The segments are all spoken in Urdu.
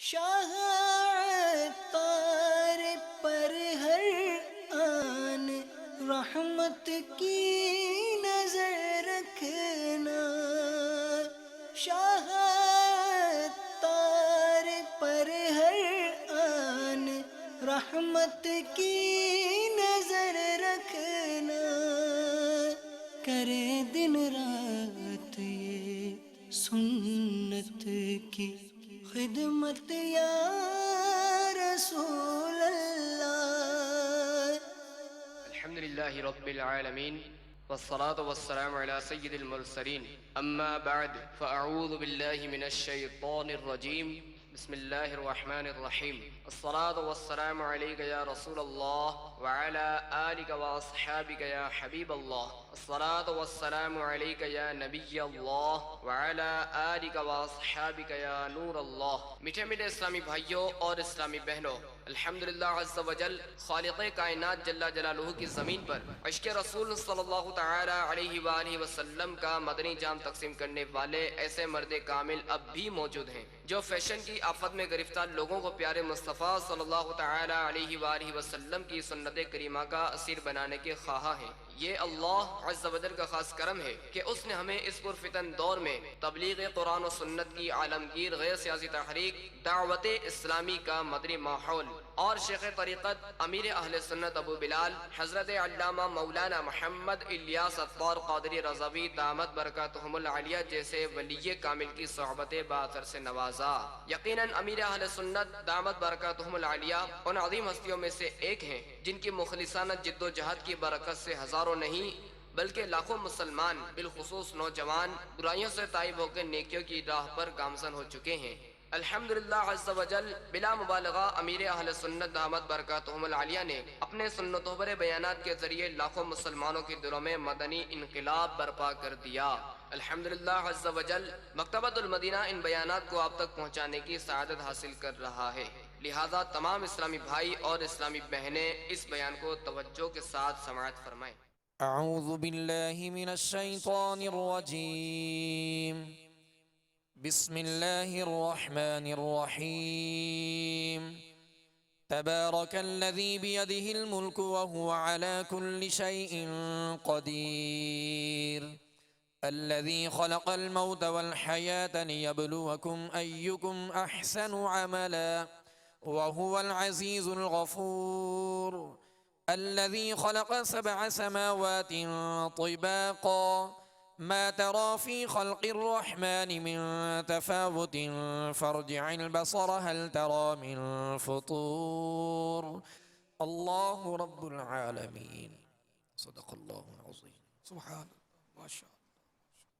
شاہ عطار پر ہر آن رحمت کی نظر رکھنا، شاہ عطار پر ہر آن رحمت کی نظر رکھنا، کرے دن رات یہ سنت کی خدمت یا رسول اللہ۔ الحمد لله رب العالمين والصلاة والسلام على سيد المرسلين أما بعد فأعوذ بالله من الشيطان الرجيم بسم الله الرحمن الرحيم الصلاة والسلام عليك يا رسول الله وعلى آلك وأصحابك يا حبيب الله الصلاة والسلام عليك يا نبي الله وعلى آلك وأصحابك يا نور الله۔ میٹھے میٹھے اسلامی بھائیوں اور اسلامی بہنوں، الحمدللہ عز و جل خالق کائنات جل جلالہ کی زمین پر عشق رسول صلی اللہ تعالی علیہ وآلہ وسلم کا مدنی جام تقسیم کرنے والے ایسے مرد کامل اب بھی موجود ہیں جو فیشن کی آفت میں گرفتار لوگوں کو پیارے مصطفیٰ صلی اللہ تعالی علیہ وآلہ وسلم کی سنت کریمہ کا اسیر بنانے کے خواہاں ہیں۔ یہ اللہ عز و جل کا خاص کرم ہے کہ اس نے ہمیں اس پرفتن دور میں تبلیغ قرآن و سنت کی عالمگیر غیر سیاسی تحریک دعوت اسلامی کا مدنی ماحول اور شیخ طریقت امیر اہل سنت ابو بلال حضرت علامہ مولانا محمد الیاس عطار قادری رضوی دامت برکاتہم العالیہ جیسے ولی کامل کی صحبت باثر سے نوازا۔ یقیناً امیر اہل سنت دامت برکاتہم العالیہ ان عظیم ہستیوں میں سے ایک ہیں جن کی مخلصانہ جد و جہد کی برکت سے ہزاروں نہیں بلکہ لاکھوں مسلمان بالخصوص نوجوان برائیوں سے تائب ہو کے نیکیوں کی راہ پر گامزن ہو چکے ہیں۔ الحمدللہ عز و جل بلا مبالغہ امیر اہل سنت دامت برکاتہم العالیہ نے اپنے سنتوں پر بیانات کے ذریعے لاکھوں مسلمانوں کے دلوں میں مدنی انقلاب برپا کر دیا۔ الحمدللہ عز و جل مکتبۃ المدینہ ان بیانات کو آپ تک پہنچانے کی سعادت حاصل کر رہا ہے، لہذا تمام اسلامی بھائی اور اسلامی بہنیں اس بیان کو توجہ کے ساتھ سماعت فرمائیں۔ اعوذ باللہ من الشیطان الرجیم بسم اللہ الرحمن الرحیم تبارک الذی بیدہ الملک وهو على كل شيء قدیر الذي خلق الموت والحياة ليبلوكم أيكم أحسن عملا وهو العزيز الغفور الذي خلق 7 سماوات طباقا ما ترى في خلق الرحمن من تفاوت فارجع البصر هل ترى من فطور الله رب العالمين صدق الله العظيم سبحان الله ما شاء الله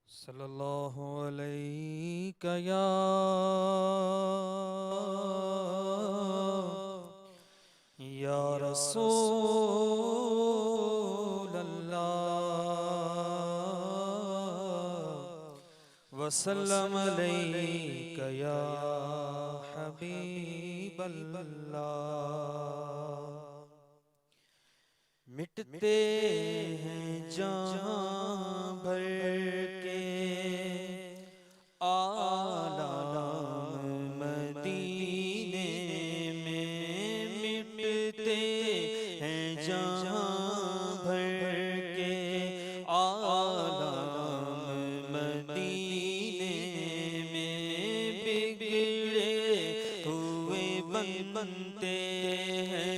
صلی اللہ علیہ یا رسول اللہ وسلم علیک یا حبیب اللہ۔ مٹتے ہیں جہاں بھر کے عالم مدینے میں، مٹتے ہیں جہاں بھر کے عالم مدینے میں، بگڑے ہوئے بنتے ہیں،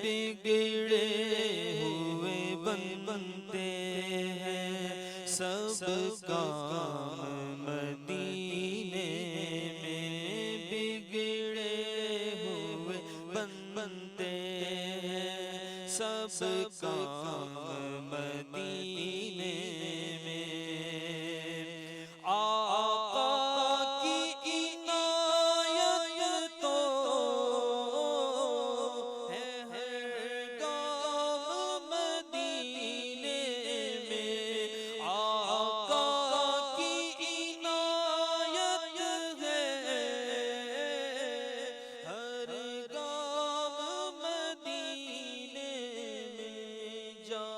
بگڑے ہوئے بنتے ہیں، سب کام مدینے میں، بگڑے ہوئے بنتے ہیں، سب کام مدینے میں۔ آقا کی عنایت تو ہے ہر گام مدینے میں، آقا کی عنایت ہے ہر گام مدینے میں، جا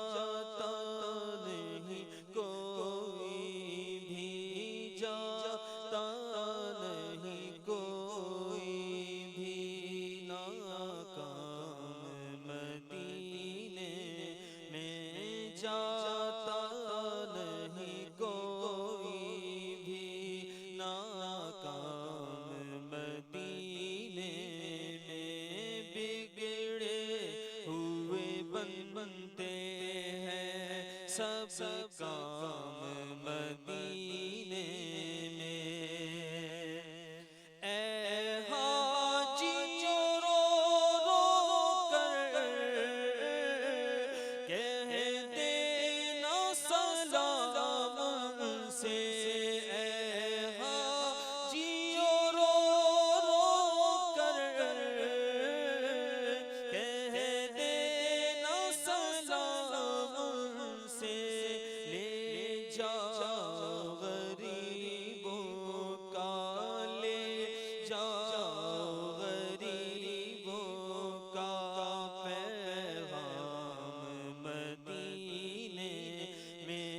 سب کام مدینے میں اے حاجیوں رو رو کر کہہ دینا سلام سے اے حاجیوں رو رو کر کہہ دینا سلام سے لے جا غریبوں کا لے جا غریبوں کا پیغام مدینے میں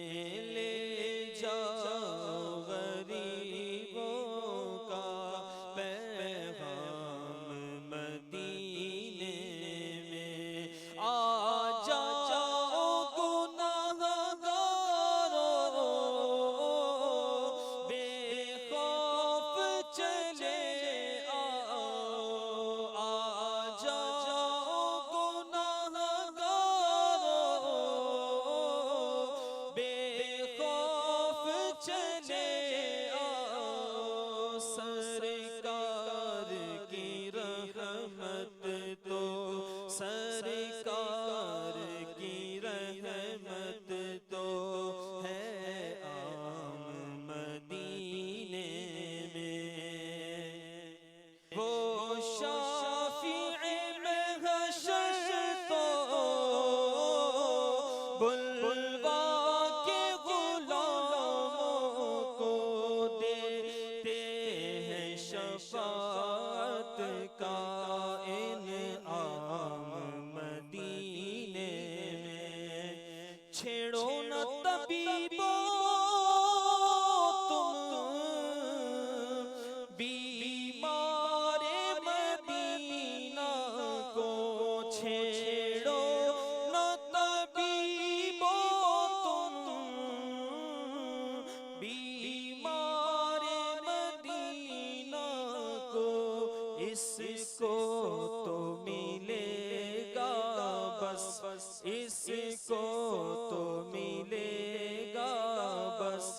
لے جا غریبوں کا پیغام مدینے میں آ جاؤ گناہگاروں بے خوف چلے آؤ آ جاؤ گناہگاروں بے خوف چلے آؤ سرکار کی رحمت تو سرکار کی رحمت تو ہے عام مدینے میں وہ شافع محشر تو بلوا کے غلاموں کو دیتے ہیں شفاعت کا انعام مدینے میں چھیڑو نہ طبیبو تم بیمار مدینہ کو چھیڑو نہ طبیبو تم بیمار مدینہ کو اس کو تو ملے گا بس اس کو تو ملے گا بس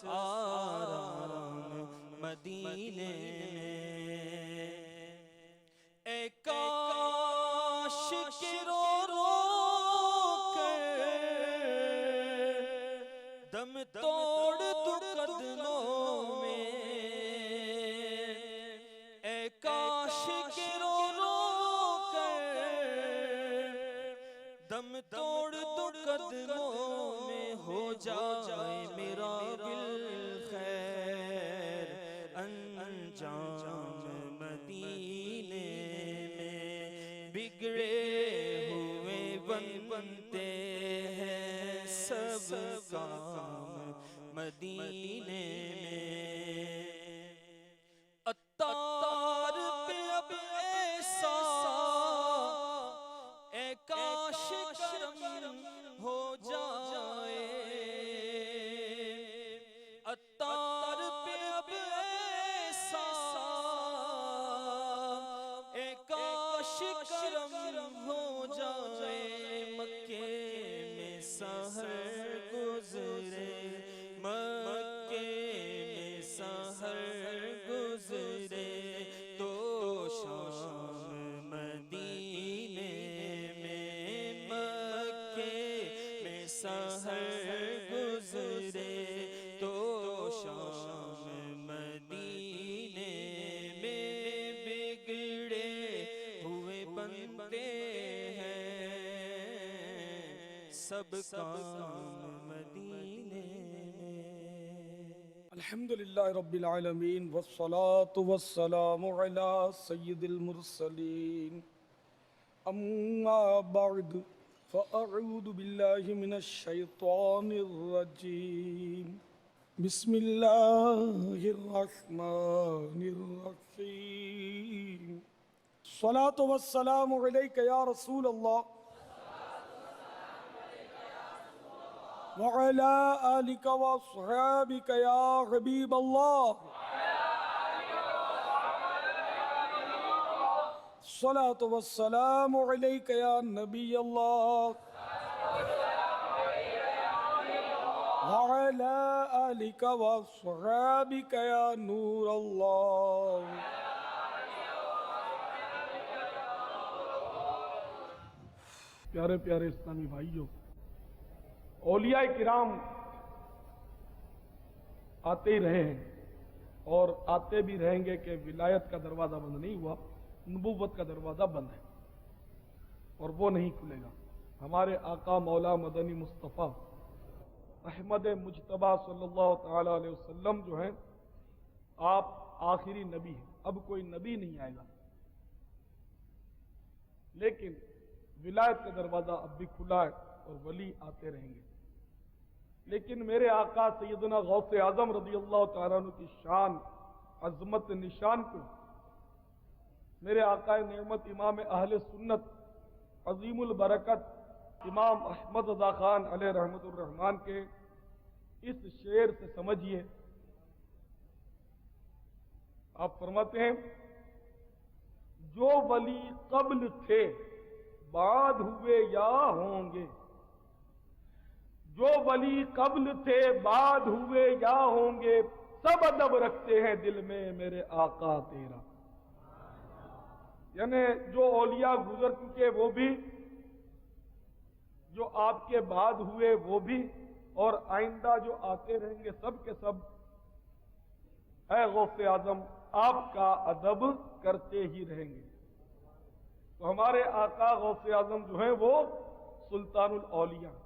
آرام مدینے میں اے کاش کہ رو رو کر دم توڑ تو قدموں میں اے کاش کہ رو رو کر دم توڑ تو قدموں میں ہو جائے میرا بالخیر انجام مدینے میں بگڑے ہوئے بنتے ہیں سب کام مدینے میں عطار پہ اب ایسا اے کاش کرم ہو جائے عطار پہ اب ایسا اے کاش کرم ہو جائے مکے میں سحر گزرے مکے میں سحر گزرے تو شام مدینے میں مکے میں سحر گزرے تو شام مدینے میں بگڑے ہوئے بنتے ہیں سب کام مدینے میں الحمد للہ رب العالمین والصلاة والسلام علی سید المرسلین اما بعد فاعوذ باللہ من الشیطان الرجیم بسم اللہ الرحمن الرحیم الصلاة والسلام علیک یا رسول اللہ وعلى آلك وأصحابك يا حبيب الله الصلاة والسلام عليك يا نبي الله وعلى آلك وأصحابك يا نور الله. پیارے پیارے اسلامی بھائیوں، اولیاء کرام آتے ہی رہے ہیں اور آتے بھی رہیں گے کہ ولایت کا دروازہ بند نہیں ہوا، نبوت کا دروازہ بند ہے اور وہ نہیں کھلے گا. ہمارے آقا مولا مدنی مصطفیٰ احمد مجتبیٰ صلی اللہ تعالی علیہ وسلم جو ہیں، آپ آخری نبی ہیں، اب کوئی نبی نہیں آئے گا، لیکن ولایت کا دروازہ اب بھی کھلا ہے اور ولی آتے رہیں گے. لیکن میرے آقا سیدنا غوث اعظم رضی اللہ تعالیٰ عنہ کی شان، عظمت، نشان کو میرے آقا نعمت امام اہل سنت عظیم البرکت امام احمد رضا خان علیہ رحمت الرحمن کے اس شعر سے سمجھیے. آپ فرماتے ہیں، جو ولی قبل تھے بعد ہوئے یا ہوں گے، جو ولی قبل تھے بعد ہوئے یا ہوں گے، سب ادب رکھتے ہیں دل میں میرے آقا تیرا. یعنی جو اولیاء گزر چکے وہ بھی، جو آپ کے بعد ہوئے وہ بھی، اور آئندہ جو آتے رہیں گے سب کے سب، اے غوث اعظم آپ کا ادب کرتے ہی رہیں گے. تو ہمارے آقا غوث اعظم جو ہیں وہ سلطان الاولیاء،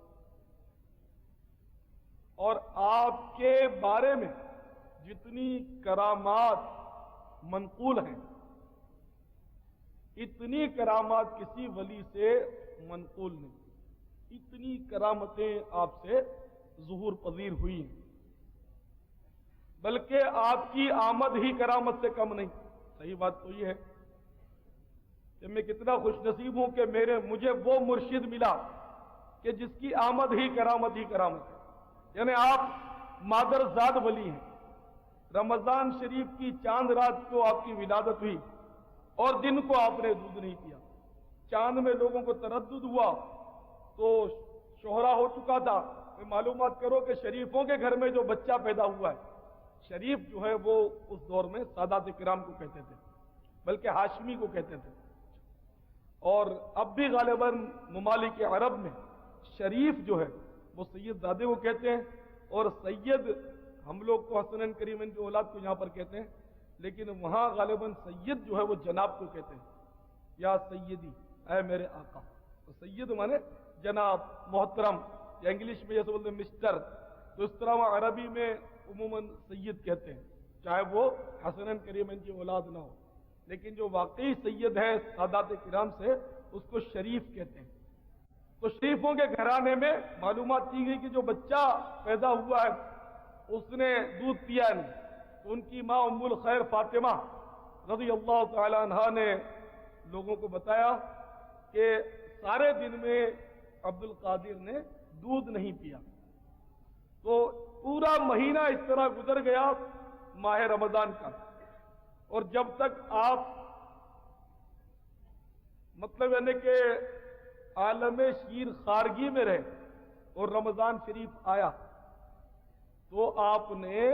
اور آپ کے بارے میں جتنی کرامات منقول ہیں، اتنی کرامات کسی ولی سے منقول نہیں. اتنی کرامتیں آپ سے ظہور پذیر ہوئی ہیں، بلکہ آپ کی آمد ہی کرامت سے کم نہیں. صحیح بات تو یہ ہے کہ میں کتنا خوش نصیب ہوں کہ مجھے وہ مرشد ملا کہ جس کی آمد ہی کرامت ہے. یعنی آپ مادر زاد ولی ہیں. رمضان شریف کی چاند رات کو آپ کی ولادت ہوئی اور دن کو آپ نے دودھ نہیں پیا. چاند میں لوگوں کو تردد ہوا تو شہرا ہو چکا تھا. معلومات کرو کہ شریفوں کے گھر میں جو بچہ پیدا ہوا ہے، شریف جو ہے وہ اس دور میں سادات کرام کو کہتے تھے، بلکہ ہاشمی کو کہتے تھے. اور اب بھی غالباً ممالک عرب میں شریف جو ہے وہ سید زادے کو کہتے ہیں، اور سید ہم لوگ تو حسن کریم کی اولاد کو یہاں پر کہتے ہیں، لیکن وہاں غالباً سید جو ہے وہ جناب کو کہتے ہیں، یا سیدی، اے میرے آقا. تو سید مانے جناب، محترم، یا انگلش میں جیسے بولتے ہیں مسٹر. تو اس طرح وہ عربی میں عموماً سید کہتے ہیں، چاہے وہ حسن کریم کی اولاد نہ ہو. لیکن جو واقعی سید ہے سادات کرام سے، اس کو شریف کہتے ہیں. تو شریفوں کے گھرانے میں معلومات کی گئی کہ جو بچہ پیدا ہوا ہے اس نے دودھ پیا نہیں. تو ان کی ماں ام الخیر فاطمہ رضی اللہ تعالی عنہا نے لوگوں کو بتایا کہ سارے دن میں عبد القادر نے دودھ نہیں پیا. تو پورا مہینہ اس طرح گزر گیا ماہ رمضان کا، اور جب تک آپ مطلب یعنی کہ عالم شیر خارگی میں رہے اور رمضان شریف آیا تو آپ نے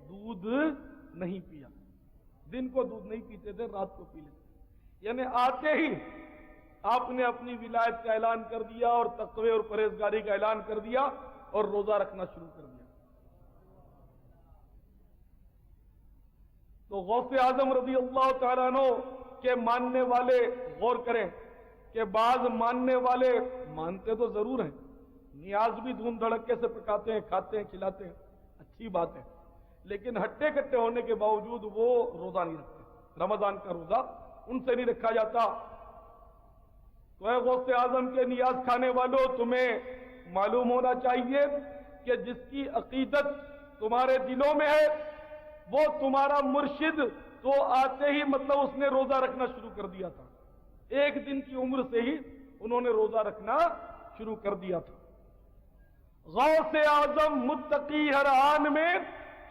دودھ نہیں پیا. دن کو دودھ نہیں پیتے تھے، رات کو پی لیتے. یعنی آتے ہی آپ نے اپنی ولایت کا اعلان کر دیا اور تقوی اور پرہیزگاری کا اعلان کر دیا اور روزہ رکھنا شروع کر دیا. تو غوث اعظم رضی اللہ تعالیٰ عنہ کے ماننے والے غور کریں کہ بعض ماننے والے مانتے تو ضرور ہیں، نیاز بھی دھوم دھڑکے سے پکاتے ہیں، کھاتے ہیں، کھلاتے ہیں، اچھی بات ہے، لیکن ہٹے کٹے ہونے کے باوجود وہ روزہ نہیں رکھتے. رمضان کا روزہ ان سے نہیں رکھا جاتا. تو اے غوث اعظم کے نیاز کھانے والوں، تمہیں معلوم ہونا چاہیے کہ جس کی عقیدت تمہارے دلوں میں ہے وہ تمہارا مرشد تو آتے ہی مطلب اس نے روزہ رکھنا شروع کر دیا تھا. ایک دن کی عمر سے ہی انہوں نے روزہ رکھنا شروع کر دیا تھا. غوث اعظم متقی ہر آن میں،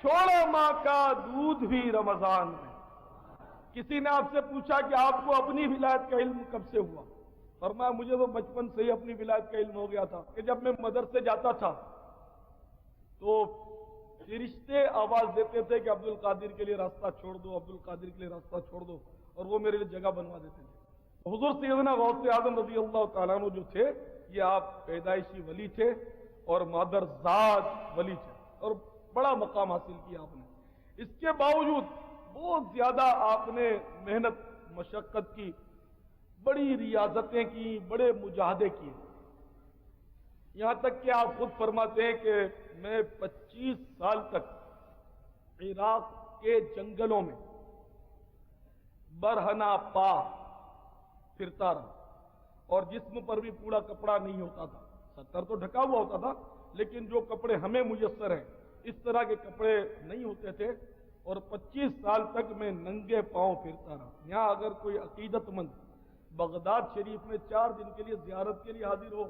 چھوڑا ماں کا دودھ بھی رمضان میں. کسی نے آپ سے پوچھا کہ آپ کو اپنی ولایت کا علم کب سے ہوا؟ فرمایا مجھے تو بچپن سے ہی اپنی ولایت کا علم ہو گیا تھا کہ جب میں مدرسے جاتا تھا تو فرشتے آواز دیتے تھے کہ عبد القادر کے لیے راستہ چھوڑ دو، عبد القادر کے لیے راستہ چھوڑ دو، اور وہ میرے لیے جگہ بنوا دیتے تھے۔ حضور سیدنا غوث اعظم رضی اللہ تعالیٰ عنہ جو تھے، یہ آپ پیدائشی ولی تھے اور مادر ذات ولی تھے، اور بڑا مقام حاصل کیا آپ نے۔ اس کے باوجود بہت زیادہ آپ نے محنت مشقت کی، بڑی ریاضتیں کی، بڑے مجاہدے کیے، یہاں تک کہ آپ خود فرماتے ہیں کہ میں 25 سال تک عراق کے جنگلوں میں برہنہ پا پھرتا رہا، اور جسم پر بھی پورا کپڑا نہیں ہوتا تھا، ستر تو ڈھکا ہوا ہوتا تھا، لیکن جو کپڑے ہمیں میسر ہیں اس طرح کے کپڑے نہیں ہوتے تھے، اور 25 سال تک میں ننگے پاؤں پھرتا رہا۔ یہاں اگر کوئی عقیدت مند بغداد شریف میں 4 دن کے لیے زیارت کے لیے حاضر ہو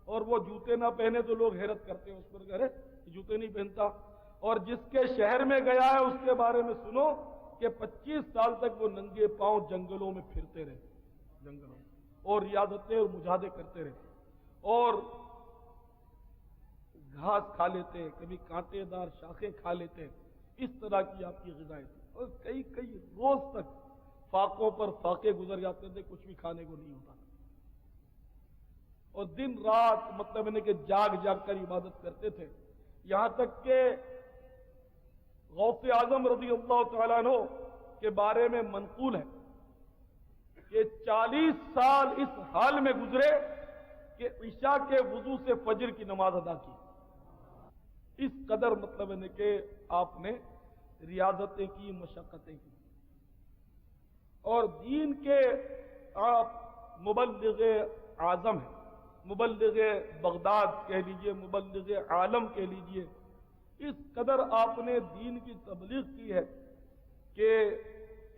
اور وہ جوتے نہ پہنے تو لوگ حیرت کرتے ہیں اس پر، ارے جوتے نہیں پہنتا، اور جس کے شہر میں گیا ہے اس کے بارے میں سنو کہ 25 سال تک وہ ننگے پاؤں جنگلوں میں پھرتے رہے، جنگلوں میں، اور ریاضتیں اور مجاہدے کرتے رہے، اور گھاس کھا لیتے، کبھی کانٹے دار شاخیں کھا لیتے، اس طرح کی آپ کی غذائیں تھی، اور کئی روز تک فاقوں پر فاقے گزر جاتے تھے، کچھ بھی کھانے کو نہیں ہوتا، اور دن رات مطلب کہ جاگ کر عبادت کرتے تھے، یہاں تک کہ غوث اعظم رضی اللہ تعالیٰ عنہ کے بارے میں منقول ہے کہ 40 سال اس حال میں گزرے کہ عشاء کے وضو سے فجر کی نماز ادا کی، اس قدر مطلب ہے کہ آپ نے ریاضتیں کی، مشقتیں کی، اور دین کے آپ مبلغ اعظم ہیں، مبلغ بغداد کہہ لیجئے، مبلغ عالم کہہ لیجئے، اس قدر آپ نے دین کی تبلیغ کی ہے کہ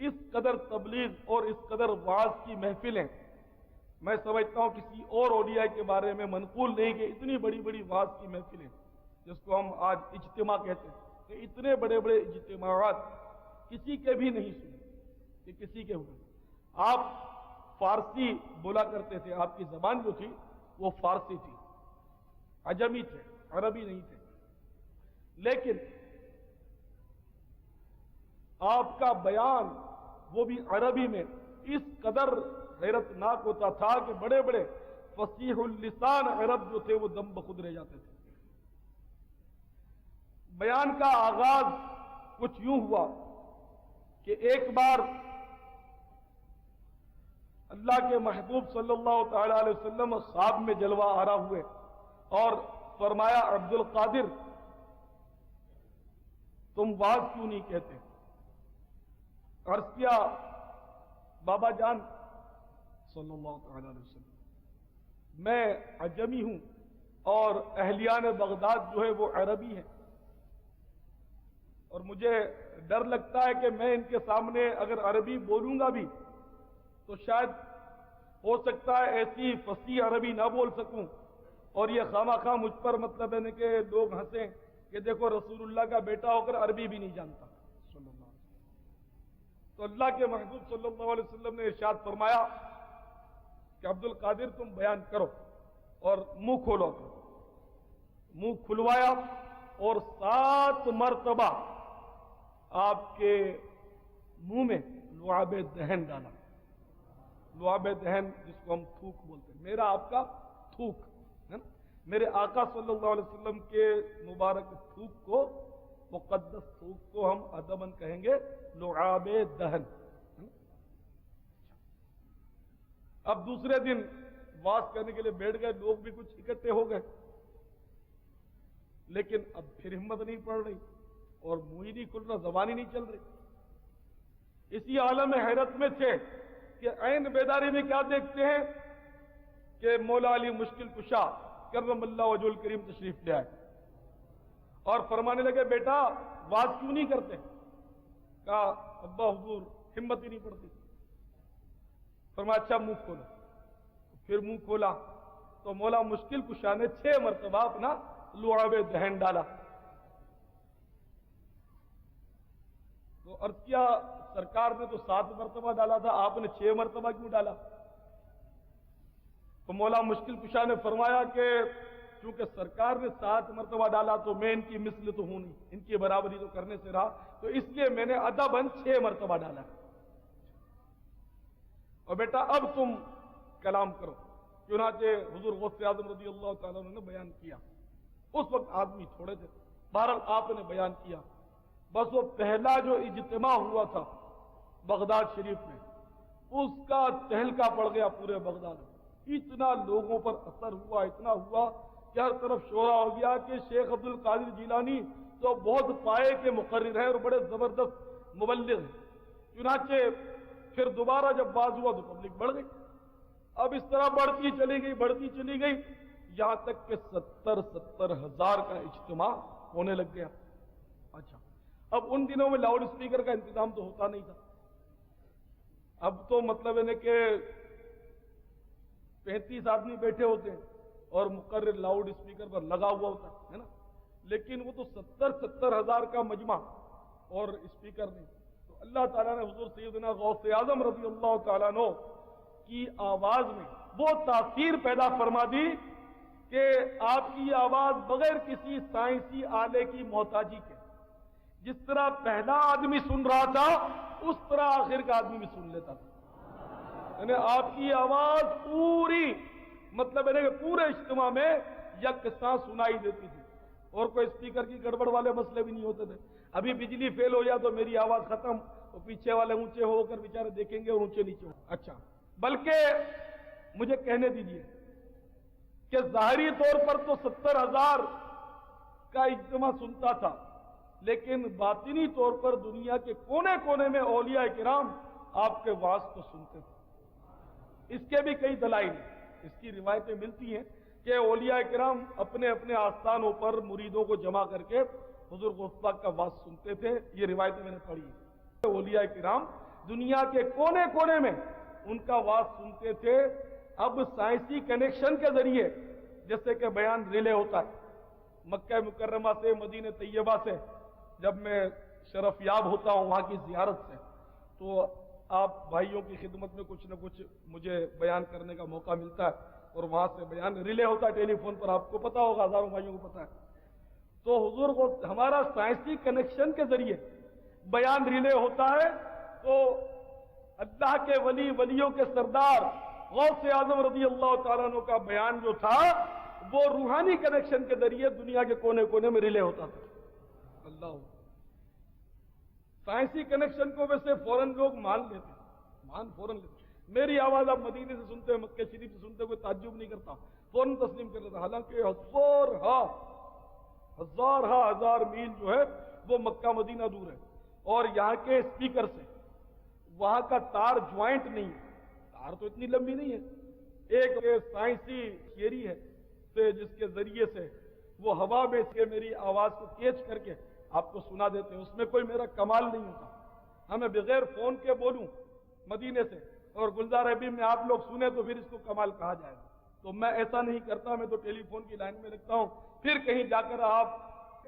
اس قدر تبلیغ اور اس قدر وعظ کی محفلیں میں سمجھتا ہوں کسی اور اولیاء کے بارے میں منقول نہیں کہ اتنی بڑی بڑی وعظ کی محفلیں جس کو ہم آج اجتماع کہتے ہیں، کہ اتنے بڑے بڑے اجتماعات کسی کے بھی نہیں سنے کہ کسی کے ہوئے۔ آپ فارسی بولا کرتے تھے، آپ کی زبان جو تھی وہ فارسی تھی، عجمی تھے، عربی نہیں تھے، لیکن آپ کا بیان وہ بھی عربی میں اس قدر حیرت ناک ہوتا تھا کہ بڑے بڑے فصیح اللسان عرب جو تھے وہ دم بخود رہ جاتے تھے۔ بیان کا آغاز کچھ یوں ہوا کہ ایک بار اللہ کے محبوب صلی اللہ تعالی علیہ وسلم خواب میں جلوہ آرا ہوئے اور فرمایا عبد القادر تم واز کیوں نہیں کہتے؟ عرض کیا بابا جان صلی اللہ تعالی علیہ وسلم میں عجمی ہوں اور اہلیان بغداد جو ہے وہ عربی ہیں، اور مجھے ڈر لگتا ہے کہ میں ان کے سامنے اگر عربی بولوں گا بھی تو شاید ہو سکتا ہے ایسی فصیح عربی نہ بول سکوں، اور یہ خواہ مجھ پر مطلب ہے کہ لوگ ہنسیں کہ دیکھو رسول اللہ کا بیٹا ہو کر عربی بھی نہیں جانتا صلی اللہ علیہ وسلم۔ تو اللہ کے محبوب صلی اللہ علیہ وسلم نے ارشاد فرمایا کہ عبد القادر تم بیان کرو اور منہ کھولو، منہ کھلوایا اور 7 مرتبہ آپ کے منہ میں لعاب دہن ڈالا، لعاب دہن جس کو ہم تھوک بولتے ہیں، میرا آپ کا تھوک ہے نا، میرے آقا صلی اللہ علیہ وسلم کے مبارک تھوک کو، مقدس تھوک کو ہم ادباً کہیں گے لعاب دہن۔ اب دوسرے دن واز کرنے کے لیے بیٹھ گئے، لوگ بھی کچھ اکٹھے ہو گئے، لیکن اب پھر ہمت نہیں پڑ رہی اور منہ ہی نہیں کھل رہا، زبان ہی نہیں چل رہی۔ اسی عالم حیرت میں تھے کہ عین بیداری میں کیا دیکھتے ہیں کہ مولا علی مشکل کشا کرم اللہ وجہ الکریم تشریف لے آئے اور فرمانے لگے بیٹا واز کیوں نہیں کرتے؟ کہا ابا حضور ہمت ہی نہیں پڑتی۔ فرمایا اچھا منہ کھولو، پھر منہ کھولا تو مولا مشکل کشا نے 6 مرتبہ اپنا لعاب دہن ڈالا۔ تو عرض کیا سرکار نے تو 7 مرتبہ ڈالا تھا، آپ نے 6 مرتبہ کیوں ڈالا؟ تو مولا مشکل کشا نے فرمایا کہ چونکہ سرکار نے 7 مرتبہ ڈالا تو میں ان کی مثل تو ہوں نہیں، ان کی برابری تو کرنے سے رہا، تو اس لیے میں نے ادباً 6 مرتبہ ڈالا۔ اور بیٹا اب تم کلام کرو۔ چنانچہ حضور غوث اعظم رضی اللہ تعالیٰ عنہ نے بیان کیا۔ اس وقت آدمی تھوڑے تھے، بہرحال آپ نے بیان کیا۔ بس وہ پہلا جو اجتماع ہوا تھا بغداد شریف میں، اس کا تہلکہ پڑ گیا پورے بغداد میں۔ اتنا لوگوں پر اثر ہوا، اتنا ہوا کہ ہر طرف شورا ہو گیا کہ شیخ عبد القادر جیلانی تو بہت پائے کے مقرر ہیں اور بڑے زبردست مبلغ ہیں۔ چنانچہ پھر دوبارہ جب باز ہوا تو پبلک بڑھ گئی۔ اب اس طرح بڑھتی چلی گئی یہاں تک کہ 70 ہزار کا اجتماع ہونے لگ گیا۔ اچھا، اب ان دنوں میں لاؤڈ اسپیکر کا انتظام تو ہوتا نہیں تھا۔ اب تو مطلب ہے کہ 35 آدمی بیٹھے ہوتے ہیں اور مقرر لاؤڈ اسپیکر پر لگا ہوا ہوتا ہے نا، لیکن وہ تو 70 ہزار کا مجمع اور اسپیکر نہیں۔ تو اللہ تعالیٰ نے حضور سیدنا غوث اعظم رضی اللہ تعالیٰ عنہ کی آواز میں وہ تاثیر پیدا فرما دی کہ آپ کی آواز بغیر کسی سائنسی آلے کی محتاجی کے، جس طرح پہلا آدمی سن رہا تھا اس طرح آخر کا آدمی بھی سن لیتا تھا۔ یعنی آپ کی آواز پوری مطلب ہے کہ پورے اجتماع میں یکساں سنائی دیتی تھی، اور کوئی اسپیکر کی گڑبڑ والے مسئلے بھی نہیں ہوتے تھے۔ ابھی بجلی فیل ہو جائے تو میری آواز ختم، تو پیچھے والے اونچے ہو کر بیچارے دیکھیں گے اور اونچے نیچے ہو۔ اچھا، بلکہ مجھے کہنے دیجئے کہ ظاہری طور پر تو 70 ہزار کا اجتماع سنتا تھا، لیکن باطنی طور پر دنیا کے کونے کونے میں اولیاء کرام آپ کے وعظ کو سنتے تھے۔ اس کے بھی کئی دلائل ہیں، اس کی روایتیں ملتی ہیں کہ اولیاء کرام اپنے اپنے آستانوں پر مریدوں کو جمع کر کے حضور غوث پاک کا وعظ سنتے تھے۔ یہ روایتیں میں نے پڑھی ہیں۔ اولیاء کرام دنیا کے کونے کونے میں ان کا وعظ سنتے تھے۔ اب سائنسی کنیکشن کے ذریعے جیسے کہ بیان ریلے ہوتا ہے مکہ مکرمہ سے مدینہ طیبہ سے، جب میں شرف یاب ہوتا ہوں وہاں کی زیارت سے، تو آپ بھائیوں کی خدمت میں کچھ نہ کچھ مجھے بیان کرنے کا موقع ملتا ہے، اور وہاں سے بیان ریلے ہوتا ہے ٹیلی فون پر، آپ کو پتا ہوگا، ہزاروں بھائیوں کو پتا ہے۔ تو حضور کو ہمارا سائنسی کنیکشن کے ذریعے بیان ریلے ہوتا ہے، تو اللہ کے ولیوں کے سردار غوث اعظم رضی اللہ تعالیٰ عنہ کا بیان جو تھا وہ روحانی کنیکشن کے ذریعے دنیا کے کونے کونے میں ریلے ہوتا تھا۔ اللہ، سائنسی کنیکشن کو ویسے فوراً لوگ مان لیتے، میری آواز آپ مدینے سے سنتے ہیں، مکہ شریف سے سنتے، کوئی تعجب نہیں کرتا، فوراً تسلیم کر لیتا، حالانکہ ہزار میل جو ہے وہ مکہ مدینہ دور ہے، اور یہاں کے اسپیکر سے وہاں کا تار جوائنٹ نہیں ہے، تار تو اتنی لمبی نہیں ہے، ایک سائنسی تھیوری ہے جس کے ذریعے سے وہ ہوا میں سے میری آواز کو کیچ کر کے آپ کو سنا دیتے ہیں، اس میں کوئی میرا کمال نہیں ہوتا۔ ہمیں بغیر فون کے بولوں مدینے سے اور گلزار حبیب میں آپ لوگ سنیں تو پھر اس کو کمال کہا جائے گا، تو میں ایسا نہیں کرتا، میں تو ٹیلی فون کی لائن میں رکھتا ہوں، پھر کہیں جا کر آپ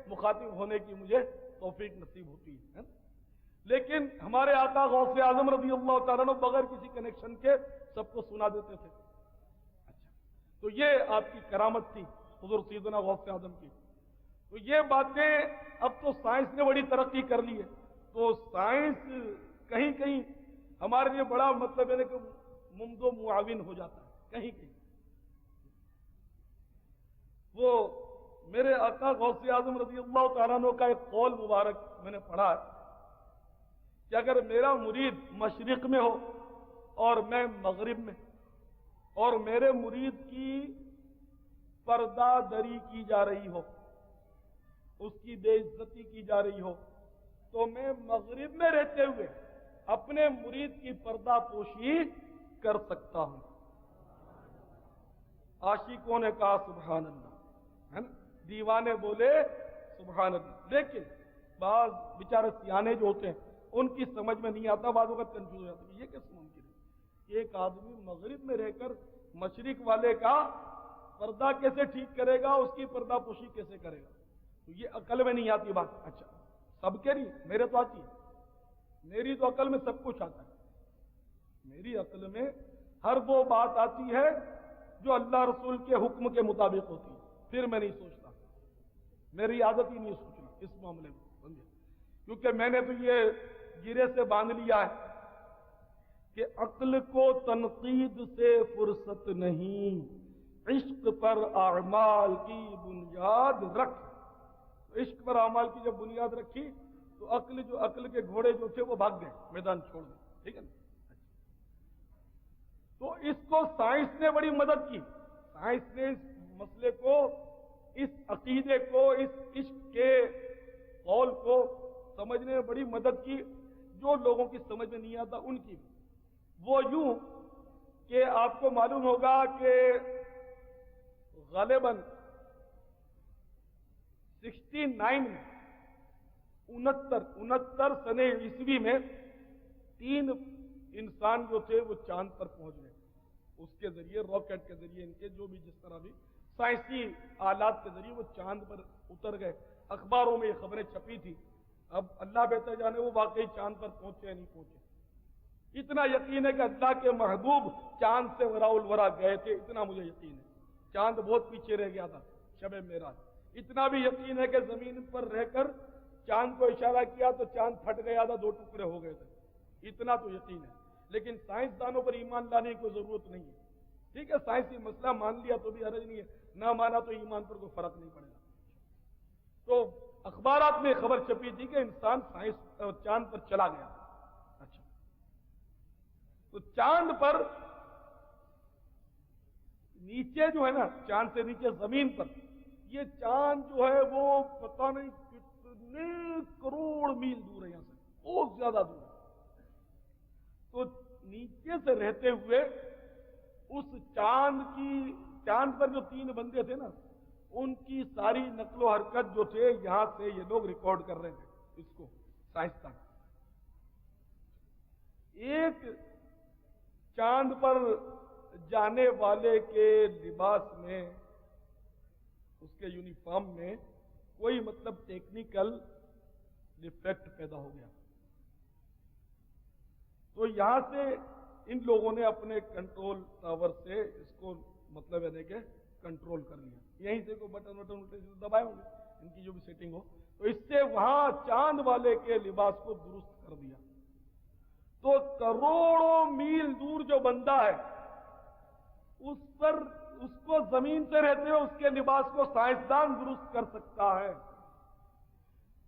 مخاطب ہونے کی مجھے توفیق نصیب ہوتی ہے۔ لیکن ہمارے آقا غوث اعظم رضی اللہ تعالیٰ عنہ بغیر کسی کنیکشن کے سب کو سنا دیتے تھے۔ تو یہ آپ کی کرامت تھی حضور سیدنا غوث اعظم کی۔ تو یہ باتیں اب تو سائنس نے بڑی ترقی کر لی ہے، تو سائنس کہیں کہیں ہمارے لیے بڑا مطلب ہے کہ ممد و معاون ہو جاتا ہے کہیں کہیں۔ وہ میرے آقا غوث اعظم رضی اللہ تعالیٰ عنہ کا ایک قول مبارک میں نے پڑھا ہے کہ اگر میرا مرید مشرق میں ہو اور میں مغرب میں، اور میرے مرید کی پردہ دری کی جا رہی ہو، اس کی بے عزتی کی جا رہی ہو، تو میں مغرب میں رہتے ہوئے اپنے مرید کی پردہ پوشی کر سکتا ہوں۔ عاشقوں نے کہا سبحان اللہ، ہے نا، دیوانے بولے سبحان اللہ، لیکن بعض بیچارے سیانے جو ہوتے ہیں ان کی سمجھ میں نہیں آتا، بعض وقت کنفیوز ہو جاتا ہے، یہ کیسے ممکن ہے؟ ایک آدمی مغرب میں رہ کر مشرق والے کا پردہ کیسے ٹھیک کرے گا، اس کی پردہ پوشی کیسے کرے گا؟ تو یہ عقل میں نہیں آتی بات۔ اچھا، سب کے نہیں، میرے تو آتی ہے، میری تو عقل میں سب کچھ آتا ہے، میری عقل میں ہر وہ بات آتی ہے جو اللہ رسول کے حکم کے مطابق ہوتی ہے۔ پھر میں نہیں سوچتا، میری عادت ہی نہیں سوچنا اس معاملے میں، سمجھے؟ کیونکہ میں نے تو یہ گرے سے باندھ لیا ہے کہ عقل کو تنقید سے فرصت نہیں، عشق پر اعمال کی بنیاد رکھ۔ عشق پر اعمال کی جب بنیاد رکھی تو عقل کے گھوڑے جو تھے وہ بھاگ گئے، میدان چھوڑ گئے، ٹھیک ہے نا؟ تو اس کو سائنس نے بڑی مدد کی، سائنس نے اس مسئلے کو، اس عقیدے کو، اس عشق کے قول کو سمجھنے میں بڑی مدد کی، جو لوگوں کی سمجھ میں نہیں آتا ان کی بھی۔ وہ یوں کہ آپ کو معلوم ہوگا کہ غالباً 69 میں 69 سنے عیسوی میں 3 انسان جو تھے وہ چاند پر پہنچ گئے، اس کے ذریعے، راکٹ کے ذریعے، ان کے جو بھی جس طرح بھی سائنسی آلات کے ذریعے وہ چاند پر اتر گئے۔ اخباروں میں یہ خبریں چھپی تھی، اب اللہ بہتر جانے وہ واقعی چاند پر پہنچے یا نہیں پہنچے۔ اتنا یقین ہے کہ اللہ کے محبوب چاند سے وراء الورا گئے تھے، اتنا مجھے یقین ہے۔ چاند بہت پیچھے رہ گیا تھا شب معراج۔ اتنا بھی یقین ہے کہ زمین پر رہ کر چاند کو اشارہ کیا تو چاند پھٹ گیا تھا، 2 ٹکڑے ہو گئے تھے، اتنا تو یقین ہے۔ لیکن سائنسدانوں پر ایمان لانے کی کوئی ضرورت نہیں ہے، ٹھیک ہے؟ سائنسی مسئلہ مان لیا تو بھی حرج نہیں ہے، نہ مانا تو ایمان پر کوئی فرق نہیں پڑے گا۔ تو اخبارات میں خبر چھپی تھی کہ انسان چاند پر چلا گیا۔ اچھا، تو چاند پر نیچے جو ہے نا، چاند سے نیچے زمین پر، یہ چاند جو ہے وہ پتہ نہیں کتنے کروڑ میل دور ہے یہاں سے، بہت زیادہ دور ہے۔ تو نیچے سے رہتے ہوئے اس چاند پر جو 3 بندے تھے نا، ان کی ساری نقل و حرکت جو تھے یہاں سے یہ لوگ ریکارڈ کر رہے تھے، اس کو سائنسدان۔ ایک چاند پر جانے والے کے لباس میں، اس کے یونیفارم میں کوئی مطلب ٹیکنیکل ڈیفیکٹ پیدا ہو گیا، تو یہاں سے ان لوگوں نے اپنے کنٹرول ٹاور سے اس کو مطلب ہے کہ کنٹرول کر لیا، یہیں سے کوئی بٹن دبائے ہوں گے ان کی جو بھی سیٹنگ ہو، تو اس سے وہاں چاند والے کے لباس کو درست کر دیا۔ تو کروڑوں میل دور جو بندہ ہے، اس کو زمین سے رہتے ہوئے اس کے لباس کو سائنسدان درست کر سکتا ہے،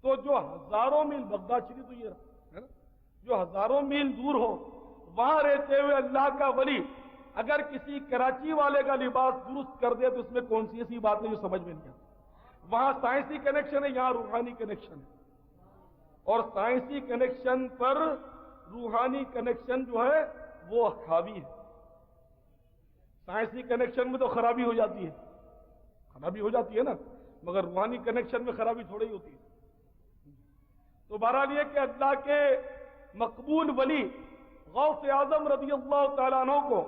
تو جو ہزاروں میل، بغداد شریف تو یہ ہے نا، جو ہزاروں میل دور ہو، وہاں رہتے ہوئے اللہ کا ولی اگر کسی کراچی والے کا لباس درست کر دے تو اس میں کون سی ایسی بات نہیں جو سمجھ میں نہیں آتی۔ وہاں سائنسی کنیکشن ہے، یہاں روحانی کنیکشن ہے، اور سائنسی کنیکشن پر روحانی کنیکشن جو ہے وہ حاوی ہے۔ سائنسی کنیکشن میں تو خرابی ہو جاتی ہے نا، مگر روحانی کنیکشن میں خرابی تھوڑی ہی ہوتی ہے۔ تو بہرحال یہ کہ اللہ کے مقبول ولی غوث اعظم رضی اللہ تعالیٰ عنہ کو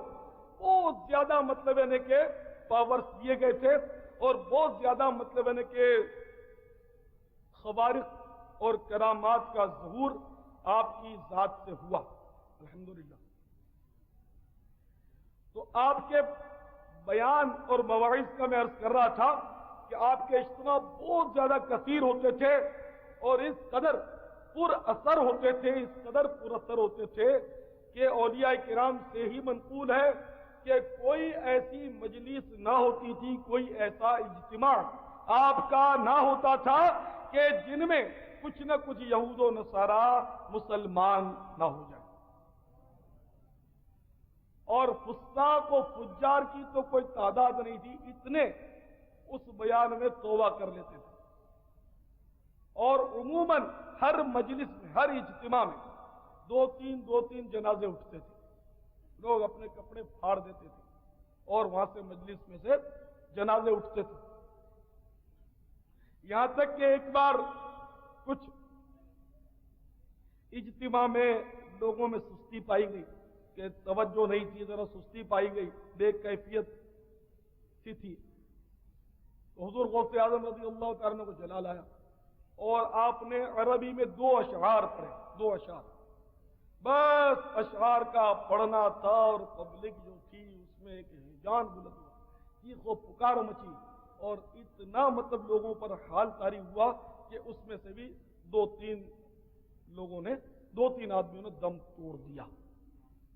بہت زیادہ مطلب ہے کہ پاورز دیے گئے تھے، اور بہت زیادہ مطلب ہے کہ خوارق اور کرامات کا ظہور آپ کی ذات سے ہوا، الحمدللہ۔ تو آپ کے بیان اور مواعظ کا میں عرض کر رہا تھا کہ آپ کے اجتماع بہت زیادہ کثیر ہوتے تھے، اور اس قدر پر اثر ہوتے تھے، اس قدر پر اثر ہوتے تھے کہ اولیاء کرام سے ہی منقول ہے کہ کوئی ایسی مجلس نہ ہوتی تھی، کوئی ایسا اجتماع آپ کا نہ ہوتا تھا کہ جن میں کچھ نہ کچھ یہود و نصارا مسلمان نہ ہو جائے، اور فساق و فجار کی تو کوئی تعداد نہیں تھی، اتنے اس بیان میں توبہ کر لیتے تھے۔ اور عموماً ہر مجلس میں، ہر اجتماع میں 2-3 جنازے اٹھتے تھے، لوگ اپنے کپڑے پھاڑ دیتے تھے اور وہاں سے مجلس میں سے جنازے اٹھتے تھے۔ یہاں تک کہ ایک بار کچھ اجتماع میں لوگوں میں سستی پائی گئی، کہ توجہ نہیں تھی، ذرا سستی پائی گئی، بے کیفیت سی تھی، تو حضور غوث اعظم رضی اللہ تعالیٰ کو جلال آیا، اور آپ نے عربی میں 2 اشعار پڑھے، 2 اشعار، بس اشعار کا پڑھنا تھا، اور پبلک جو تھی اس میں ایک جان بلند ہوا، چیخ و پکار مچی، اور اتنا مطلب لوگوں پر حال طاری ہوا کہ اس میں سے بھی دو تین آدمیوں نے دم توڑ دیا۔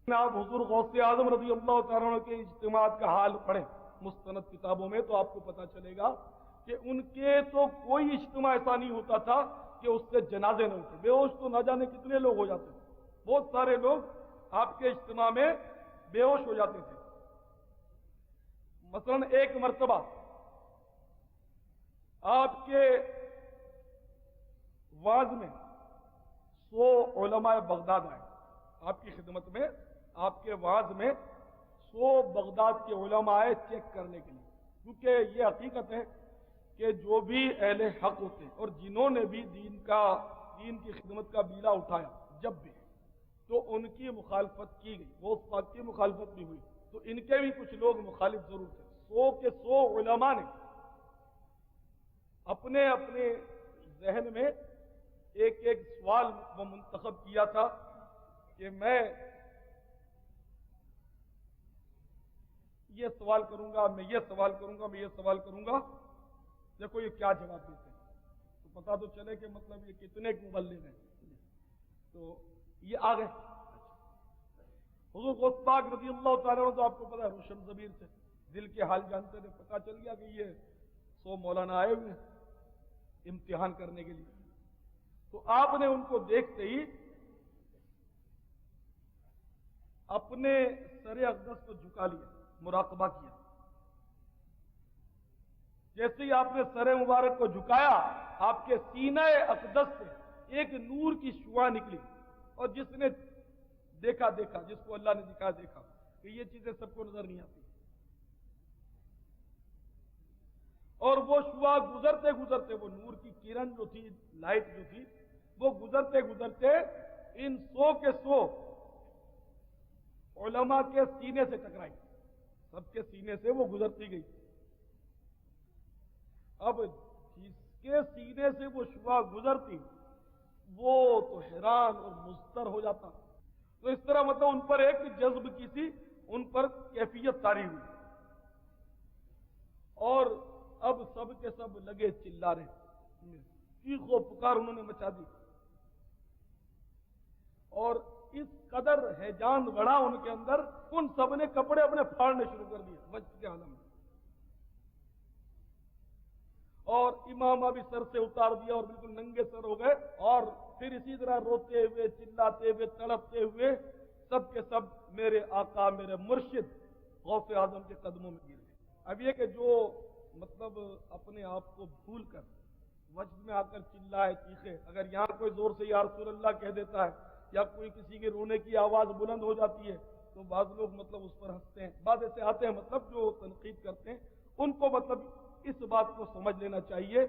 آپ حضور غوث اعظم رضی اللہ تعالیٰ عنہ کے اجتماعات کا حال پڑھیں مستند کتابوں میں تو آپ کو پتا چلے گا کہ ان کے تو کوئی اجتماع ایسا نہیں ہوتا تھا کہ اس سے جنازے نہ اٹھے۔ بے ہوش تو نہ جانے کتنے لوگ ہو جاتے تھے، بہت سارے لوگ آپ کے اجتماع میں بے ہوش ہو جاتے تھے۔ مثلا ایک مرتبہ آپ کے واعظ میں 100 علماء بغداد آئے آپ کی خدمت میں، آپ کے واعظ میں 100 بغداد کے علماء آئے چیک کرنے کے لیے، کیونکہ یہ حقیقت ہے کہ جو بھی اہل حق ہوتے ہیں اور جنہوں نے بھی دین کی خدمت کا بیڑا اٹھایا جب بھی، تو ان کی مخالفت کی گئی، غوث پاک کی مخالفت بھی ہوئی، تو ان کے بھی کچھ لوگ مخالف ضرور تھے۔ 100 کے 100 علماء نے اپنے اپنے ذہن میں ایک ایک سوال وہ منتخب کیا تھا کہ میں یہ سوال کروں گا، میں یہ سوال کروں گا، میں یہ سوال کروں گا، دیکھو یہ کیا جواب دیتے ہیں، تو پتا تو چلے کہ مطلب یہ کتنے مبلغ ہیں۔ تو یہ آ گئے حضور غوث پاک رضی اللہ تعالیٰ عنہ، تو آپ کو پتا ہے روشن ضمیر سے دل کے حال جانتے تھے، پتا چل گیا کہ یہ 100 مولانا آئے ہوئے ہیں امتحان کرنے کے لیے۔ تو آپ نے ان کو دیکھتے ہی اپنے سر اقدس کو جھکا لیا، مراقبہ کیا۔ جیسے ہی آپ نے سر مبارک کو جھکایا، آپ کے سینہ اقدس سے ایک نور کی شعاع نکلی، اور جس نے دیکھا جس کو اللہ نے دکھا دیکھا کہ یہ چیزیں سب کو نظر نہیں آتی، اور وہ شعاع گزرتے گزرتے، وہ نور کی کرن جو تھی، لائٹ جو تھی، وہ گزرتے گزرتے ان 100 کے 100 علماء کے سینے سے ٹکرائی، سب کے سینے سے وہ گزرتی گئی۔ اب جس کے سینے سے وہ شعاع گزرتی وہ تو حیران اور مضطر ہو جاتا، تو اس طرح مطلب ان پر ایک جذب کی سی، ان پر کیفیت طاری ہوئی، اور اب سب کے سب لگے چلا رہے، چیخ و پکار انہوں نے مچا دی، اور اس قدر ہیجان بڑھا ان کے اندر، ان سب نے کپڑے اپنے پھاڑنے شروع کر دیے وجد کے عالم میں، اور امامہ بھی سر سے اتار دیا اور بالکل ننگے سر ہو گئے، اور پھر اسی طرح روتے ہوئے، چلاتے ہوئے، تڑپتے ہوئے سب کے سب میرے آقا، میرے مرشد غوث اعظم کے قدموں میں گر گئے۔ اب یہ کہ جو مطلب اپنے آپ کو بھول کر وجد میں آ کر چلائے، چیخے، اگر یہاں کوئی زور سے یا رسول اللہ کہہ دیتا ہے، یا کوئی کسی کے رونے کی آواز بلند ہو جاتی ہے، تو بعض لوگ مطلب اس پر ہنستے ہیں، بعض ایسے آتے ہیں مطلب جو تنقید کرتے ہیں، ان کو مطلب اس بات کو سمجھ لینا چاہیے،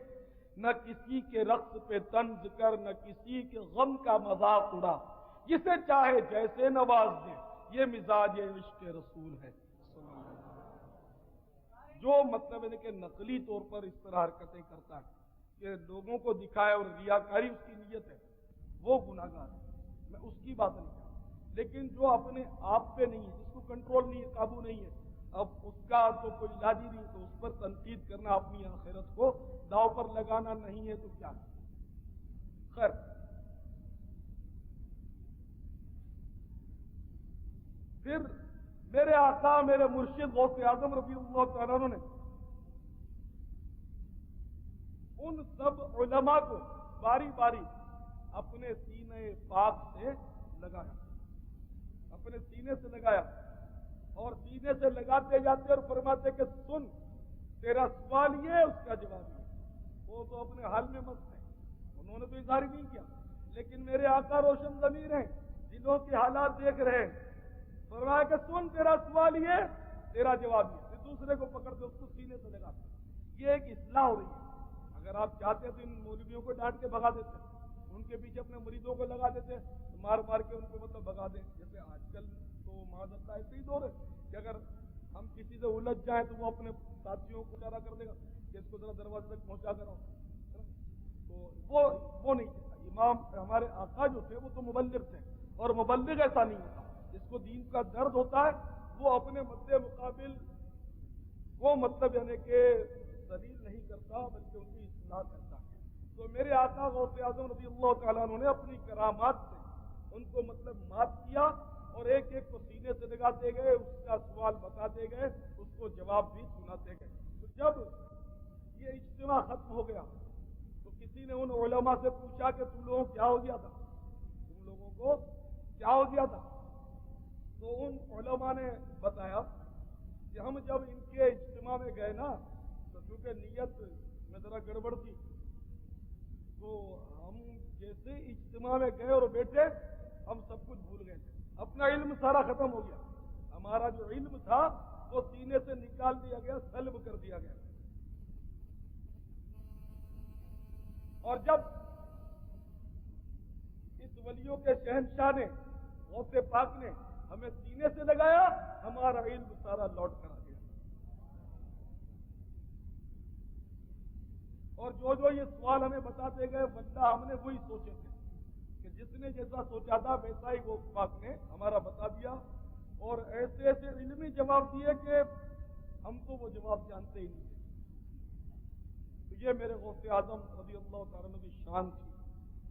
نہ کسی کے رقص پہ طنز کر، نہ کسی کے غم کا مذاق اڑا، جسے چاہے جیسے نواز دے، یہ مزاج عشق رسول ہے۔ جو مطلب ہے کہ نقلی طور پر اس طرح حرکتیں کرتا ہے کہ لوگوں کو دکھائے اور ریاکاری اس کی نیت ہے، وہ گناہگار ہے، میں اس کی بات نہیں کر رہا، لیکن جو اپنے آپ پہ نہیں ہے، جس کو کنٹرول نہیں ہے، قابو نہیں ہے، اب اس کا تو کوئی علاج ہی نہیں، تو اس پر تنقید کرنا اپنی آخرت کو داؤ پر لگانا نہیں ہے تو کیا ہے؟ خیر، پھر میرے آقا، میرے مرشد غوث اعظم رضی اللہ تعالیٰ عنہ نے ان سب علماء کو باری باری اپنے سینے پاک سے لگایا، اپنے سینے سے لگایا، اور سینے سے لگاتے جاتے اور فرماتے کہ سن، تیرا سوال یہ ہے، اس کا جواب یہ۔ وہ تو اپنے حال میں مست ہیں، انہوں نے تو اظہار نہیں کیا، لیکن میرے آقا روشن ضمیر ہیں، دلوں کے حالات دیکھ رہے ہیں، فرمایا کہ سن، تیرا سوال یہ، تیرا جواب یہ۔ پھر دوسرے کو پکڑتے اس کو سینے سے لگاتے۔ یہ ایک اصلاح ہو رہی ہے۔ اگر آپ چاہتے تو ان مولویوں کو ڈانٹ کے بھگا دیتے، ان کے پیچھے اپنے مریدوں کو لگا دیتے، مار مار کے ان کو مطلب بھگا دیں، جیسے آج کل تو معاذ اللہ ایسے ہی دور ہے کہ اگر ہم کسی سے الجھ جائیں تو وہ اپنے ساتھیوں کو اشارہ کر دے گا کہ اس کو ذرا دروازے تک پہنچا کر آؤ، تو وہ نہیں تھا۔ امام ہمارے آقا جو تھے وہ تو مبلغ تھے، اور مبلغ ایسا نہیں ہوتا، جس کو دین کا درد ہوتا ہے وہ اپنے مد مقابل وہ مطلب یعنی کہ ذلیل نہیں کرتا بلکہ ان کی اصلاح کرتا ہے۔ تو میرے آقا غوث اعظم رضی اللہ تعالیٰ عنہ نے اپنی کرامات سے ان کو مطلب مات کیا اور ایک ایک کو سینے سے لگاتے گئے، اس کا سوال بتاتے گئے، اس کو جواب بھی سناتے گئے۔ تو جب یہ اجتماع ختم ہو گیا تو کسی نے ان علماء سے پوچھا کہ تم لوگوں کو کیا ہو گیا تھا، تم لوگوں کو کیا ہو گیا تھا؟ تو ان علماء نے بتایا کہ ہم جب ان کے اجتماع میں گئے نا تو چونکہ نیت میں ذرا گڑبڑ تھی، تو ہم جیسے اجتماع میں گئے اور بیٹھے ہم سب کچھ بھول گئے تھے، اپنا علم سارا ختم ہو گیا، ہمارا جو علم تھا وہ سینے سے نکال دیا گیا، سلب کر دیا گیا۔ اور جب اس ولیوں کے شہنشاہ نے غوث پاک نے ہمیں سینے سے لگایا، ہمارا علم سارا لوٹ کر آ گیا۔ اور جو یہ سوال ہمیں بتاتے گئے واللہ ہم نے وہی سوچے تھے کہ جس نے جیسا سوچا تھا ویسا ہی غوث پاک نے ہمارا بتا دیا، اور ایسے ایسے علمی جواب دیے کہ ہم تو وہ جواب جانتے ہی نہیں تھے۔ تو یہ میرے غوث اعظم رضی اللہ تعالیٰ عنہ کی شان تھی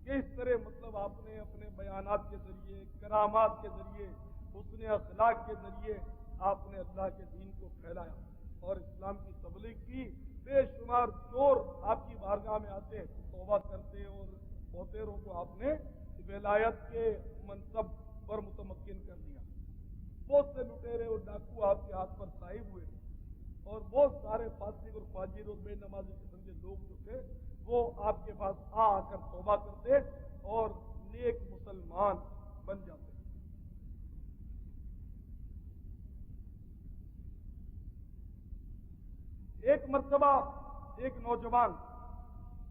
کہ اس طرح مطلب آپ نے اپنے بیانات کے ذریعے، کرامات کے ذریعے، حسن اخلاق کے ذریعے آپ نے اللہ کے دین کو پھیلایا اور اسلام کی تبلیغ کی۔ بے شمار چور آپ کی بارگاہ میں آتے، توبہ کرتے اور بہتروں کو آپ نے ولایت کے منصب پر متمکن کر دیا۔ بہت سے لٹیرے اور ڈاکو آپ کے ہاتھ پر صاحب ہوئے، اور بہت سارے فاسق اور فاجر اور بے نمازی قسم کے لوگ جو تھے وہ آپ کے پاس آ کر توبہ کرتے اور نیک مسلمان بن جاتے۔ ایک مرتبہ ایک نوجوان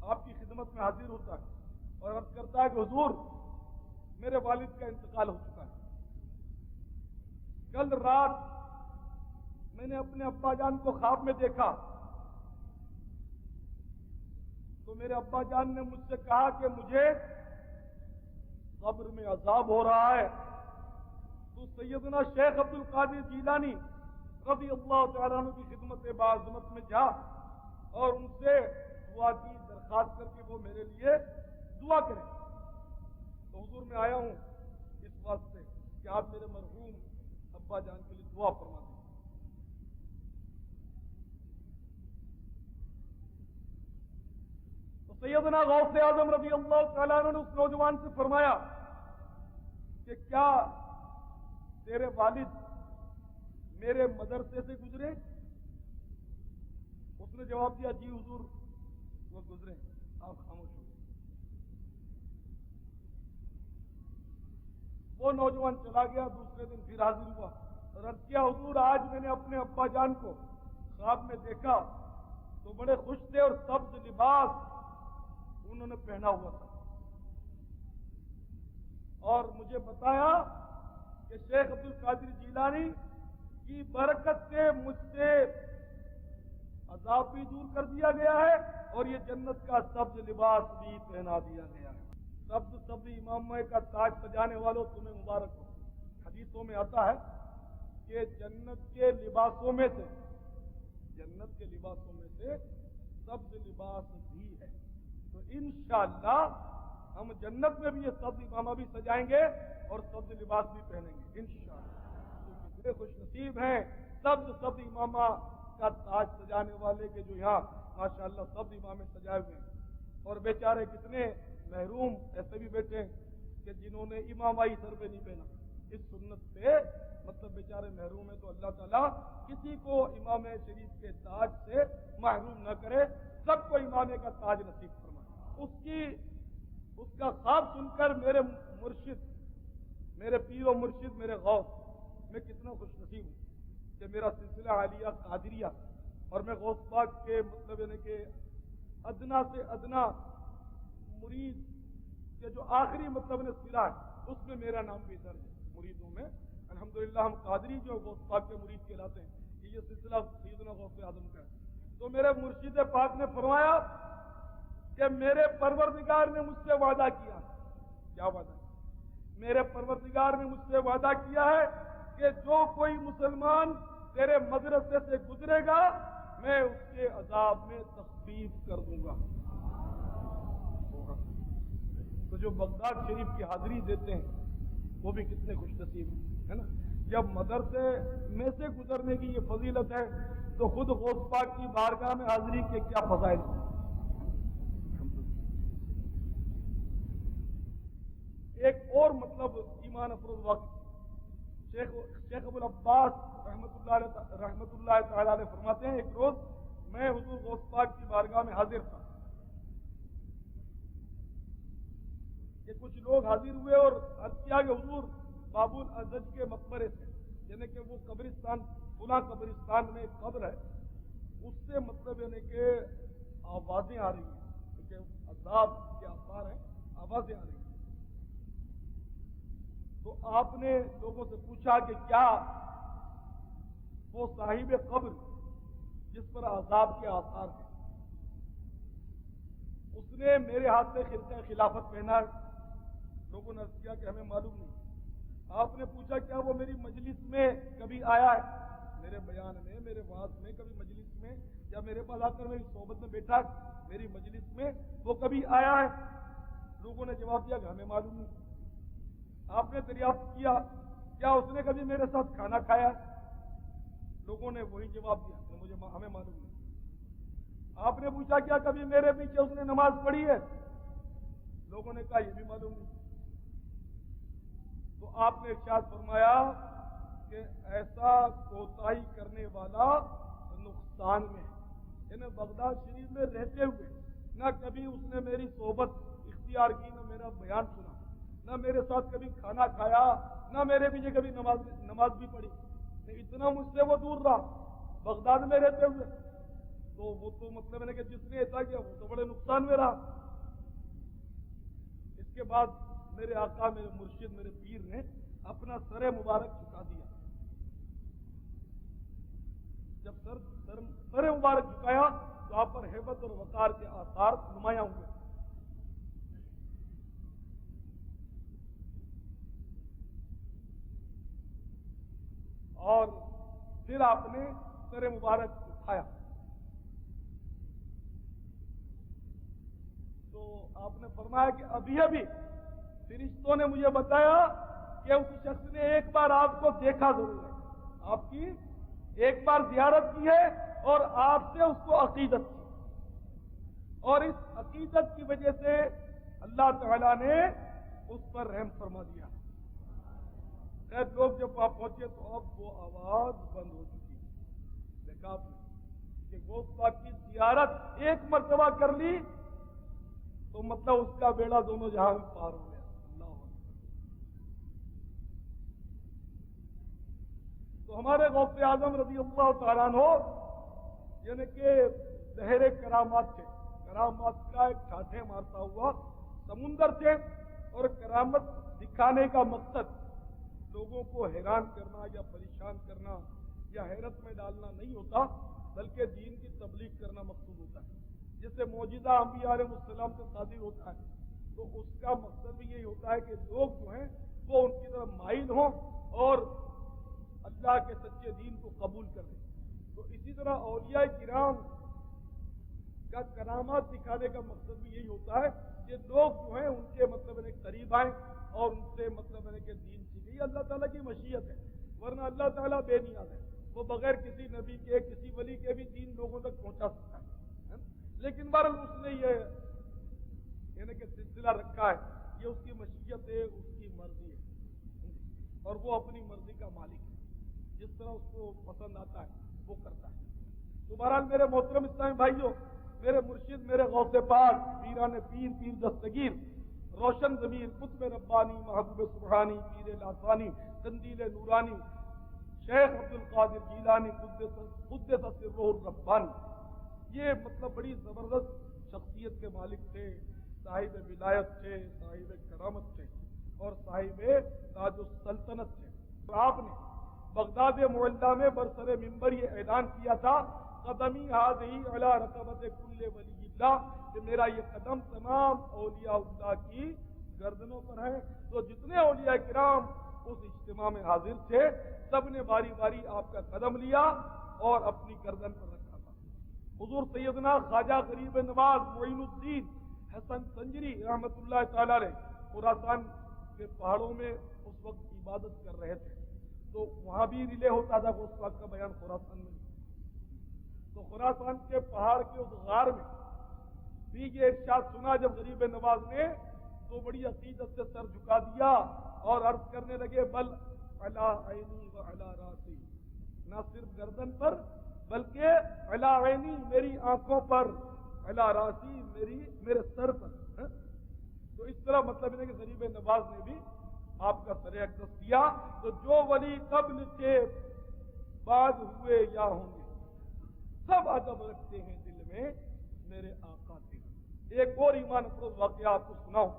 آپ کی خدمت میں حاضر ہوتا ہے اور عرض کرتا ہے کہ حضور میرے والد کا انتقال ہو چکا ہے، کل رات میں نے اپنے ابا جان کو خواب میں دیکھا تو میرے ابا جان نے مجھ سے کہا کہ مجھے قبر میں عذاب ہو رہا ہے، تو سیدنا شیخ عبد القادر جیلانی رضی اللہ تعالیٰ عنہ کی خدمت باعظمت میں جا اور ان سے دعا کی درخواست کر کے وہ میرے لیے دعا کریں۔ تو حضور میں آیا ہوں اس واسطے کہ آپ میرے مرحوم ابا جان کے لیے دعا فرما دیں۔ تو سیدنا غوث اعظم رضی اللہ تعالیٰ عنہ نے اس نوجوان سے فرمایا کہ کیا تیرے والد میرے مدرسے سے گزرے؟ اس نے جواب دیا جی حضور وہ گزرے۔ آپ خاموش ہو گئے۔ وہ نوجوان چلا گیا، دوسرے دن پھر حاضر ہوا اور عرض کیا حضور آج میں نے اپنے ابا جان کو خواب میں دیکھا تو بڑے خوش تھے اور سبز لباس انہوں نے پہنا ہوا تھا، اور مجھے بتایا کہ شیخ عبد القادر جیلانی کی برکت سے مجھ سے عذاب بھی دور کر دیا گیا ہے اور یہ جنت کا سبز لباس بھی پہنا دیا گیا ہے۔ سبز امامہ کا تاج سجانے والوں تمہیں مبارک ہو۔ حدیثوں میں آتا ہے کہ جنت کے لباسوں میں سے سبز لباس بھی ہے، تو انشاءاللہ ہم جنت میں بھی یہ سبز امامہ بھی سجائیں گے اور سبز لباس بھی پہنیں گے انشاءاللہ۔ کتنے خوش نصیب ہیں سبز امامہ کا تاج سجانے والے کے جو یہاں ماشاءاللہ سبز امامے سجائے ہوئے ہیں، اور بیچارے کتنے محروم ایسے بھی بیٹھے ہیں کہ جنہوں نے امامائی سر پہ نہیں پہنا، اس سنت سے مطلب بیچارے محروم ہیں۔ تو اللہ تعالیٰ کسی کو امام شریف کے تاج سے محروم نہ کرے، سب کو امامے کا تاج نصیب فرمائے۔ اس کا خواب سن کر میرے مرشد، میرے پیر و مرشد، میرے غوث، میں کتنا خوش نصیب ہوں کہ میرا سلسلہ عالیہ قادریہ اور میں غوث پاک کے مطلب یعنی کہ ادنا سے ادنا مرید کے جو آخری مطلب نے سلا ہے اس میں میرا نام بھی درج ہے مریدوں میں۔ الحمدللہ ہم قادری جو غوث پاک کے مرید کہلاتے ہیں، یہ سلسلہ سیدنا غوث اعظم کا ہے۔ تو میرے مرشد پاک نے فرمایا کہ میرے پروردگار نے مجھ سے وعدہ کیا، کیا وعدہ؟ میرے پروردگار نے مجھ سے وعدہ کیا ہے کہ جو کوئی مسلمان تیرے مدرسے سے گزرے گا میں اس کے عذاب میں تخفیف کر دوں گا. تو جو بغداد شریف کی حاضری دیتے ہیں وہ بھی کتنے خوش نصیب ہے نا. جب مدرسے میں سے گزرنے کی یہ فضیلت ہے تو خود غوث پاک کی بارگاہ میں حاضری کے کیا فضائل ہیں. ایک اور مطلب ایمان افروز واقع شیخ ابو العباس رحمت اللہ تعالی علیہ فرماتے ہیں، ایک روز میں حضور غوث پاک کی بارگاہ میں حاضر تھا کہ کچھ لوگ حاضر ہوئے اور عرض کیا کہ حضور باب الازج کے مقبرے سے، یعنی کہ وہ قبرستان فلاں قبرستان میں ایک قبر ہے، اس سے مطلب یعنی کہ آوازیں آ رہی ہیں، کیونکہ عذاب کے آثار ہیں، آوازیں آ رہی ہیں. تو آپ نے لوگوں سے پوچھا کہ کیا وہ صاحب قبر جس پر عذاب کے آثار ہیں اس نے میرے ہاتھ سے خرقہ خلافت پہنا؟ لوگوں نے عرض کیا کہ ہمیں معلوم نہیں. آپ نے پوچھا کیا وہ میری مجلس میں کبھی آیا ہے، میرے بیان میں، میرے وعظ میں، کبھی مجلس میں، یا میرے پاس آ کر میری صحبت میں بیٹھا میری مجلس میں وہ کبھی آیا ہے؟ لوگوں نے جواب دیا کہ ہمیں معلوم نہیں. آپ نے دریافت کیا کیا اس نے کبھی میرے ساتھ کھانا کھایا؟ لوگوں نے وہی جواب دیا کہ ہمیں معلوم نہیں. آپ نے پوچھا کیا کبھی میرے پیچھے اس نے نماز پڑھی ہے؟ لوگوں نے کہا یہ بھی معلوم نہیں. تو آپ نے ارشاد فرمایا کہ ایسا کوتاہی کرنے والا نقصان میں ہے. یعنی بغداد شریف میں رہتے ہوئے نہ کبھی اس نے میری صحبت اختیار کی، نہ میرا بیان سنا، نہ میرے ساتھ کبھی کھانا کھایا، نہ میرے پیچھے کبھی نماز بھی پڑھی. اتنا مجھ سے وہ دور رہا بغداد میں رہتے ہوئے. تو وہ تو مطلب ہے کہ جس نے ایسا کیا وہ تو بڑے نقصان میں رہا. اس کے بعد میرے آقا، میرے مرشد، میرے پیر نے اپنا سر مبارک جھکا دیا. جب سر مبارک جھکایا تو آپ پر ہیبت اور وقار کے آثار نمایاں ہوئے. اور پھر آپ نے سر مبارک اٹھایا تو آپ نے فرمایا کہ ابھی فرشتوں نے مجھے بتایا کہ اس شخص نے ایک بار آپ کو دیکھا ضرور ہے، آپ کی ایک بار زیارت کی ہے اور آپ سے اس کو عقیدت کی، اور اس عقیدت کی وجہ سے اللہ تعالیٰ نے اس پر رحم فرما دیا. خیر لوگ جب وہاں پہنچے تو اب وہ آواز بند ہو چکی. دیکھا آپ نے کہ غوث پاک کی زیارت ایک مرتبہ کر لی تو مطلب اس کا بیڑا دونوں جہاں میں پار ہو گیا. اللہ اکبر. تو ہمارے غوث اعظم رضی اللہ تعالیٰ عنہ یعنی کہ بحر کرامات تھے. کرامات کا ایک ٹھاٹھے مارتا ہوا سمندر تھے، اور کرامت دکھانے کا مقصد لوگوں کو حیران کرنا یا پریشان کرنا یا حیرت میں ڈالنا نہیں ہوتا، بلکہ دین کی تبلیغ کرنا مقصود ہوتا ہے. جسے معجزہ انبیاء علیہ السلام سے صادر ہوتا ہے تو اس کا مقصد بھی یہی ہوتا ہے کہ لوگ جو ہیں وہ ان کی طرف مائل ہوں اور اللہ کے سچے دین کو قبول کر لیں. تو اسی طرح اولیاء کرام کا کرامات دکھانے کا مقصد بھی یہی ہوتا ہے کہ لوگ جو ہیں ان کے مطلب قریب آئیں اور ان سے مطلب کہ دین سیکھیں. یہ اللہ تعالیٰ کی مشیت ہے، ورنہ اللہ تعالیٰ بے نیاز ہے، وہ بغیر کسی نبی کے کسی ولی کے بھی دین لوگوں تک پہنچا سکتا ہے. لیکن بہرحال اس نے یہ یعنی کہ سلسلہ رکھا ہے، یہ اس کی مشیت ہے، اس کی مرضی ہے، اور وہ اپنی مرضی کا مالک ہے. جس طرح اس کو پسند آتا ہے وہ کرتا ہے. تو بہرحال میرے محترم اسلامی بھائیوں، میرے مرشد، میرے غوث پاک، پیران پیر، پیر دستگیر، روشن ضمیر، قطب ربانی، محبوب سبحانی، پیر لاسانی، قندیل نورانی، شیخ عبد القادر جیلانی قدس سرہ الربانی، یہ مطلب بڑی زبردست شخصیت کے مالک تھے، صاحب ولایت تھے، صاحب کرامت تھے، اور صاحب تاج السلطنت تھے. تو آپ نے بغداد معلیٰ میں برسر منبر یہ اعلان کیا تھا، قدمی ہاذہی علی رقبۃ کل ولی اللہ، کہ میرا یہ قدم تمام اولیاء اللہ کی گردنوں پر ہے. تو جتنے اولیاء کرام اس اجتماع میں حاضر تھے سب نے باری باری آپ کا قدم لیا اور اپنی گردن پر رکھا تھا. حضور سیدنا خواجہ غریب نواز معین الدین حسن سنجری رحمت اللہ تعالی علیہ خراسان کے پہاڑوں میں اس وقت عبادت کر رہے تھے، تو وہاں بھی ریلے ہوتا تھا کہ اس وقت کا بیان خراسان میں، تو خراسان کے پہاڑ کے اس غار میں بھی یہ ارشاد سنا جب غریب نواز نے، تو بڑی عقیدت سے سر جھکا دیا اور عرض کرنے لگے بل علی عینی و علی راسی، نہ صرف گردن پر بلکہ علی عینی میری آنکھوں پر، علی راسی میرے سر پر. تو اس طرح مطلب ہے کہ غریب نواز نے بھی آپ کا سر اقدس کیا. تو جو ولی قبل کے بعد ہوئے یا ہوں گے سب ادب رکھتے ہیں دل میں میرے آقا کے. ایک اور ایمان افروز واقعہ آپ کو سناؤں.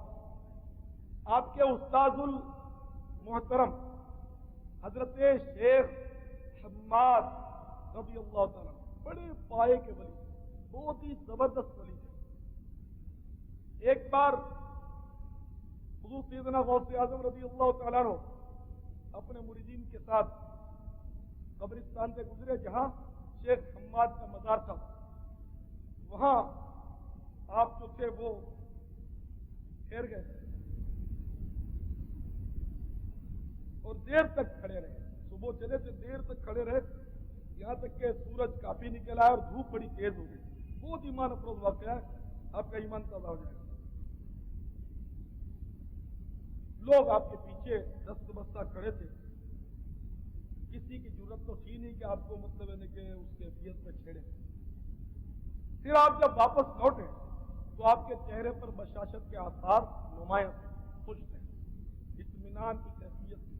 آپ کے استاذ المحترم حضرت شیخ حماد رضی اللہ تعالیٰ بڑے پائے کے ولی، بہت ہی زبردست ولی تھے. ایک بار حضور سیدنا غوث اعظم رضی اللہ تعالیٰ عنہ اپنے مریدین کے ساتھ قبرستان سے گزرے جہاں شیخ حماد کا مزار تھا. وہاں آپ جو تھے وہ ٹھہر گئے اور دیر تک کھڑے رہے. صبح چلے تھے، دیر تک کھڑے رہے، یہاں تک کہ سورج کافی نکل آیا اور دھوپ بڑی تیز ہو گئی. بہت ایمان افروز واقعہ ہے، آپ کا ایمان تازہ ہو جائے گا. لوگ آپ کے پیچھے دست بستہ کھڑے تھے، کسی کی ضرورت تو تھی نہیں کہ آپ کو مطلب ہے کہ اس کیفیت پہ چھیڑے. پھر آپ جب واپس لوٹے تو آپ کے چہرے پر بشاشت کے آثار نمایاں تھے، خوش تھے، اطمینان کی کیفیت تھی.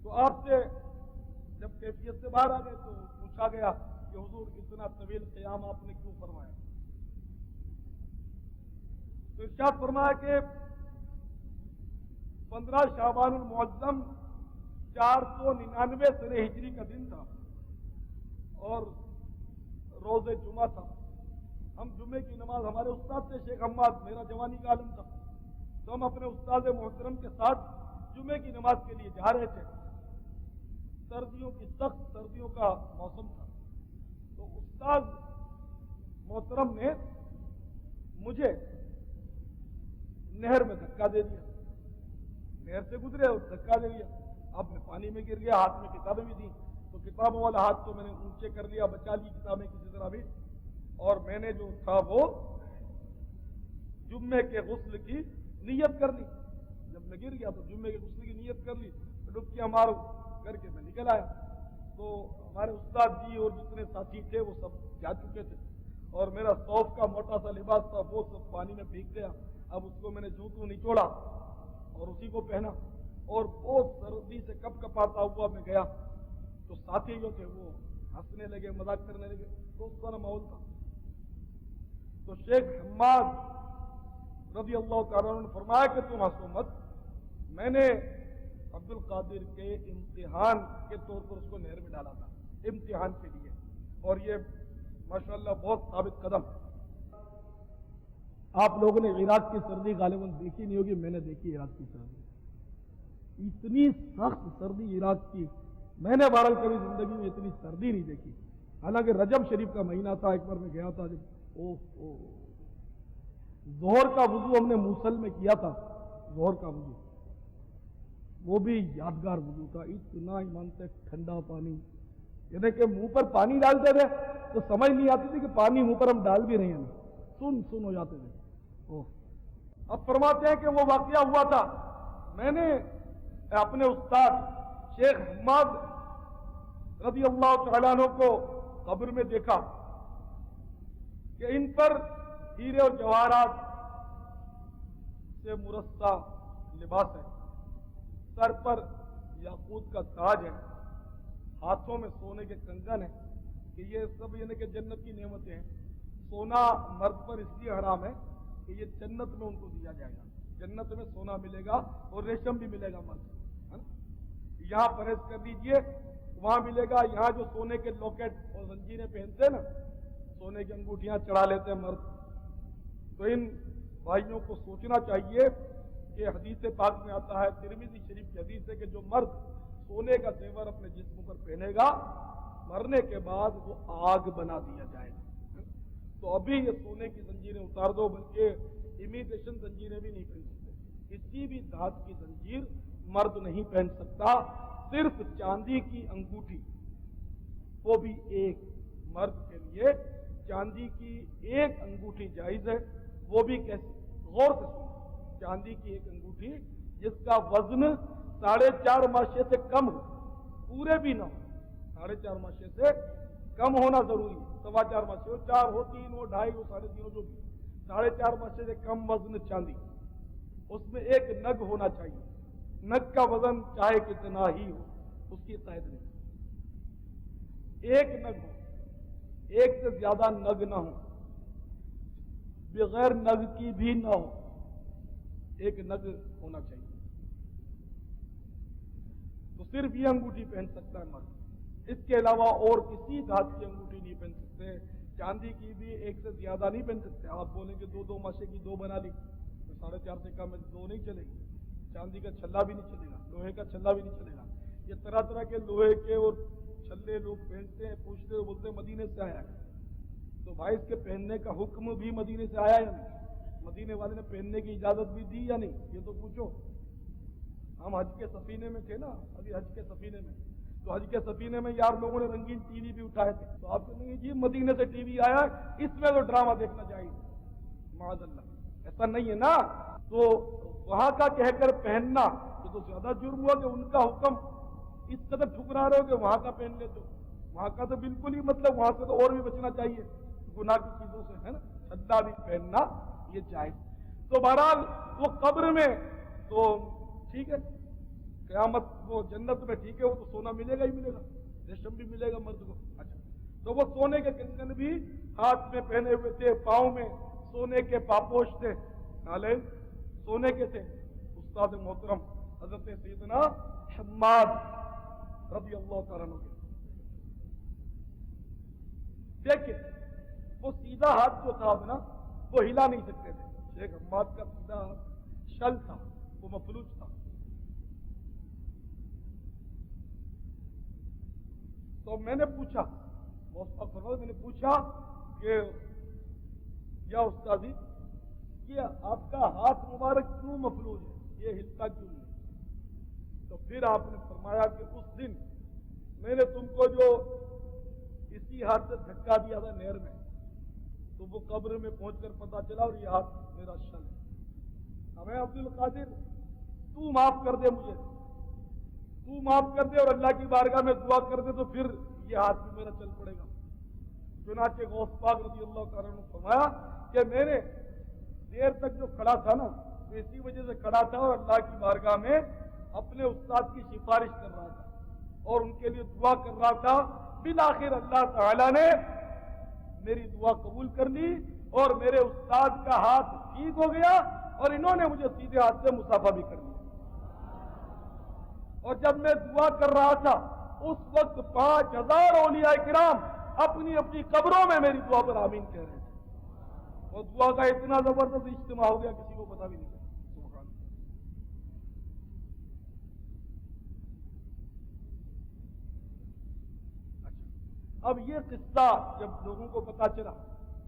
تو آپ سے جب کیفیت سے باہر آ گئے تو پوچھا گیا کہ حضور اتنا طویل قیام آپ نے کیوں فرمایا؟ تو ارشاد فرمایا کہ 15 شعبان المعظم 499 سنہ ہجری کا دن تھا اور روز جمعہ تھا. ہم جمعے کی نماز، ہمارے استاد تھے شیخ حماد، میرا جوانی کا عالم تھا، تو ہم اپنے استاد محترم کے ساتھ جمعے کی نماز کے لیے جا رہے تھے. سردیوں کی سخت سردیوں کا موسم تھا. تو استاد محترم نے مجھے نہر میں دھکا دے دیا. نہر سے گزرے اور دھکا دے دیا. اب میں پانی میں گر گیا، ہاتھ میں کتابیں بھی تھیں تو کتابوں والا ہاتھ تو میں نے اونچے کر لیا، بچا لی کتابیں کسی طرح بھی، اور میں نے جو تھا وہ جمعے کے غسل کی نیت کر لی. جب میں گر گیا تو جمعے کے غسل کی نیت کر لی، ڈبکیاں مار کر کے میں نکل آیا. تو ہمارے استاد جی اور جتنے ساتھی تھے وہ سب جا چکے تھے اور میرا صوف کا موٹا سا لباس تھا وہ سب پانی میں بھیگ گیا. اب اس کو میں نے جوں نچوڑا اور اسی کو پہنا اور بہت سردی سے کپ کپاتا ہوا میں گیا. تو ساتھی جو تھے وہ ہنسنے لگے، مذاق کرنے لگے، دوست والا ماحول تھا. تو شیخ حماد رضی اللہ تعالیٰ نے فرمایا کہ تم ہنسو مت، میں نے عبد القادر کے امتحان کے طور پر اس کو نہر میں ڈالا تھا، امتحان کے لیے، اور یہ ماشاءاللہ بہت ثابت قدم. آپ لوگوں نے عراق کی سردی غالباً دیکھی نہیں ہوگی، میں نے دیکھی عراق کی سردی. اتنی سخت سردی عراق کی میں نے بہرحال کبھی زندگی میں اتنی سردی نہیں دیکھی. حالانکہ رجب شریف کا مہینہ تھا، ایک بار میں گیا تھا جب ظہر کا وضو ہم نے موصل میں کیا تھا، ظہر کا وضو وہ بھی یادگار وضو تھا. اتنا ایمان سے ٹھنڈا پانی، یعنی کہ منہ پر پانی ڈالتے تھے تو سمجھ نہیں آتی تھی کہ پانی منہ پر ہم ڈال بھی رہے ہیں، سن ہو جاتے تھے. اب فرماتے ہیں کہ وہ واقعہ ہوا تھا، میں نے اپنے استاد شیخ حماد رضی اللہ تعالیٰ عنہ کو قبر میں دیکھا کہ ان پر ہیرے اور جواہرات سے مرصع لباس ہے، سر پر یاقوت کا تاج ہے، ہاتھوں میں سونے کے کنگن ہیں کہ یہ سب یعنی کہ جنت کی نعمتیں ہیں. سونا مرد پر اس لیے حرام ہے کہ یہ جنت میں ان کو دیا جائے گا، جنت میں سونا ملے گا اور ریشم بھی ملے گا مرد. یہاں پرہیز کر لیجئے، وہاں ملے گا. یہاں جو سونے کے لوکٹ اور زنجیریں پہنتے ہیں نا، سونے کی انگوٹھیاں چڑھا لیتے ہیں مرد، تو ان بھائیوں کو سوچنا چاہیے کہ حدیث پاک میں آتا ہے، ترمذی شریف کی حدیث ہے کہ جو مرد سونے کا زیور اپنے جسم پر پہنے گا مرنے کے بعد وہ آگ بنا دیا جائے گا. تو ابھی یہ سونے کی زنجیریں اتار دو، بلکہ امیٹیشن زنجیریں بھی نہیں پہن سکتے. کسی بھی دھات کی زنجیر مرد نہیں پہن سکتا، صرف چاندی کی انگوٹھی، وہ بھی ایک. مرد کے لیے چاندی کی ایک انگوٹھی جائز ہے. وہ بھی کیسے؟ غور سے سنو. چاندی کی ایک انگوٹھی جس کا وزن 4.5 ماشے سے کم ہو، پورے بھی نہ ہو، 4.5 ماشے سے کم ہونا ضروری ہے. 4.25 ماشے ہو، 4 ہو، 3 ہو، 2.5 ہو، 3.5 ہو، جو بھی 4.5 ماشے سے کم وزن چاندی. اس میں ایک نگ ہونا چاہیے. نگ کا وزن چاہے کتنا ہی ہو اس کی قید نہیں. ایک نگ ہو، ایک سے زیادہ نگ نہ ہو، بغیر نگ کی بھی نہ ہو، ایک نگ ہونا چاہیے. تو صرف یہ انگوٹھی پہن سکتا ہے مرد. اس کے علاوہ اور کسی دھات کی انگوٹھی نہیں پہن سکتے. چاندی کی بھی ایک سے زیادہ نہیں پہن سکتے. آپ بولیں کہ 2 ماشے کی 2 بنا لی، 4.5 سے کم 2 نہیں چلے گی. چاندی کا چھلا بھی نہیں چلے گا، لوہے کا چھلا بھی نہیں چلے گا. یہ طرح طرح کے لوہے کے اور چھلے لوگ پہنتے ہیں، پوچھتے ہیں، بولتے ہیں مدینے سے آیا ہے. تو بھائی اس کے پہننے کا حکم بھی مدینے سے آیا یا نہیں؟ مدینے والے نے پہننے کی اجازت بھی دی یا نہیں؟ یہ تو پوچھو. ہم حج کے سفینے میں تھے نا، ابھی حج کے سفینے میں، تو حج کے سفینے میں یار لوگوں نے رنگین ٹی وی بھی اٹھائے تھے. تو آپ کہیں گے جی مدینے سے ٹی وی آیا، اس میں تو ڈرامہ دیکھنا چاہیے. معاذ اللہ، ایسا نہیں ہے نا. تو وہاں کا کہہ کر پہننا یہ تو زیادہ جرم ہوا کہ ان کا حکم اس قدر ٹھکرا رہے ہو کہ وہاں کا پہن لیتے ہو. وہاں کا تو بالکل ہی مطلب وہاں سے تو اور بھی بچنا چاہیے گناہ کی چیزوں سے، ہے نا. چھلا بھی پہننا یہ جائز. تو بہرحال وہ قبر میں تو ٹھیک ہے، قیامت وہ جنت میں ٹھیک ہے، وہ تو سونا ملے گا ہی ملے گا، ریشم بھی ملے گا مرد کو. اچھا، تو وہ سونے کے کنگن بھی ہاتھ میں پہنے ہوئے تھے، پاؤں میں سونے کے پاپوش تھے، نالین سونے کے تھے. استاد محترم حضرت سیدنا حماد رضی اللہ تعالیٰ عنہ کے. دیکھیں وہ سیدھا ہاتھ جو تھا نا وہ ہلا نہیں سکتے تھے. شیخ حماد کا سیدھا ہاتھ شل تھا، وہ مفلوج تھا. تو میں نے پوچھا، میں نے پوچھا کہ یا استاد جی یہ آپ کا ہاتھ مبارک کیوں مفلوج ہے، یہ ہلتا کیوں نہیں؟ تو پھر آپ نے فرمایا کہ اس دن میں نے تم کو جو اسی ہاتھ سے دھکا دیا تھا نہر میں، تو وہ قبر میں پہنچ کر پتا چلا اور یہ ہاتھ میرا شل ہے. ہمیں عبد القادر تو معاف کر دے، مجھے تو معاف کر دے اور اللہ کی بارگاہ میں دعا کر دے، تو پھر یہ ہاتھ بھی میرا چل پڑے گا. چنانچہ غوث پاک رضی اللہ تعالیٰ نے فرمایا کہ میں نے دیر تک جو کھڑا تھا نا تو اسی وجہ سے کھڑا تھا اور اللہ کی بارگاہ میں اپنے استاد کی سفارش کر رہا تھا اور ان کے لیے دعا کر رہا تھا. بالآخر اللہ تعالیٰ نے میری دعا قبول کر لی اور میرے استاد کا ہاتھ ٹھیک ہو گیا اور انہوں نے مجھے سیدھے ہاتھ سے مصافحہ بھی کر لیا. اور جب میں دعا کر رہا تھا اس وقت 5000 اولیاء کرام اپنی اپنی قبروں میں میری دعا پر آمین کہہ رہے تھے. اور دعا کا اتنا زبردست اجتماع ہو گیا کسی کو پتا بھی نہیں. اب یہ قصہ جب لوگوں کو پتا چلا